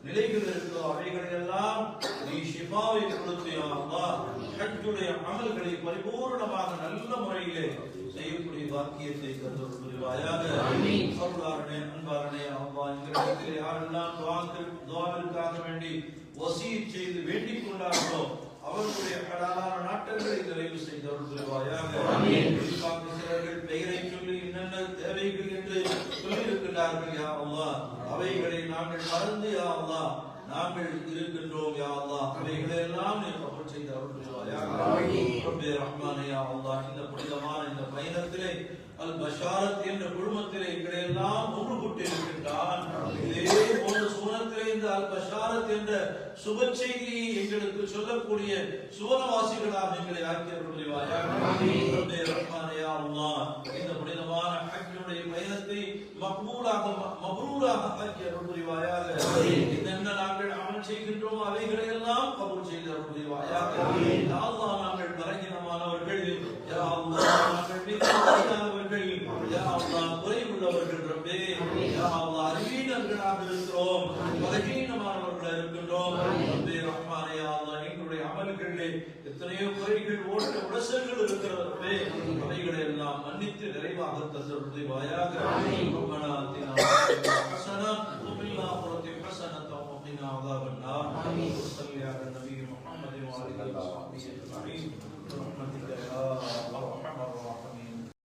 நிலைகள் இருக்கிறோ அவைகளெல்லாம் நீ ஷிஃபாவை கொடுத்து யா அல்லாஹ் ஹஜ்ஜுடைய அமல்களை பரிபூர்ணமாக நல்ல முறையிலே செய்யக்கூடிய பாக்கியத்தை தந்தருள் புரிவாயாக. அருளாளனே, அன்பாளனே, அல்லாஹ் எங்களிடத்தில் யாரெல்லாம் துஆவிற்காக வேண்டி வசியத் செய்து வேண்டிக் கொண்டார்களோ அவர்களுடைய ஹலாலான நாட்டங்களை நிறைவு செய்தருள் புரிவாயாக. குறிப்பாக சிலர்கள் பெயரை சொல்லி என்னென்ன தேவைகள் என்று சொல்லியிருக்கிறார்கள் யா அல்லாஹ், அவைகளை நாங்கள் மறந்து யா அல்லாஹ் நாங்கள் இருக்கின்றோம் யா அல்லாஹ், அவைகளெல்லாம் நீ கபூல் செய்து அருள் புரிவாயாக. ரப்பே ரஹ்மானே யா அல்லாஹ், இந்த புனிதமான இந்த பயணத்திலே அல் பஷாரத் என்ற குழுமத்திலே எங்களை எல்லாம் ஒன்று கூட்டி இருக்கின்றான். இதே போன்ற சுவனத்திலே இந்த அல் பஷாரத் என்ற சுப செய்தியை எங்களுக்கு சொல்லக்கூடிய சுவனவாசிகளாக எங்களை ஆக்கி அருள் புரிவாயாக. ரப்பே ரஹ்மானே யா அல்லாஹ், இந்த புனிதமான ஹஜ்ஜுடைய பயணத்தை மக்பூலாக ஆக்கி அருள் புரிவாயாக. என்னென்ன நாங்கள் அமல் செய்கின்றோம் அவைகளை எல்லாம் கபூல் செய்து அருள் புரிவாயாக. யா அல்லாஹ், நாங்கள் பலகீனமானவர்கள், யா அல்லாஹ் நாங்கள் மிகமானவர்கள், யா அல்லாஹ் குறைவுள்ளவர்கள் ரப்பே, யா அல்லாஹ் அறிவீனர்களாக இருக்கிறோம், பலகீனமானவர்களாக இருக்கின்றோம் ரப்பே ரஹ்மானே. யா அல்லாஹ், எங்களுடைய அமல்களிலே எத்தனையோ குறைகள் ஓட்ட உடசல்கள் இருக்கிறது ரப்பே, அவைகளை எல்லாம் மன்னித்து நிறைவாக தந்தருள் புரிவாயாக. ரப்பனா ஆத்தினா ஹஸனா வ ஃபில் ஆখিরাতি ஹஸனத்தன் வ கினா அஸாபன் நார். ஸல்லி அலா நபி முஹம்மது வ ஆலிஹி வ ஸஹ்பிஹி அஜ்மஈன். برحمتك يا ارحم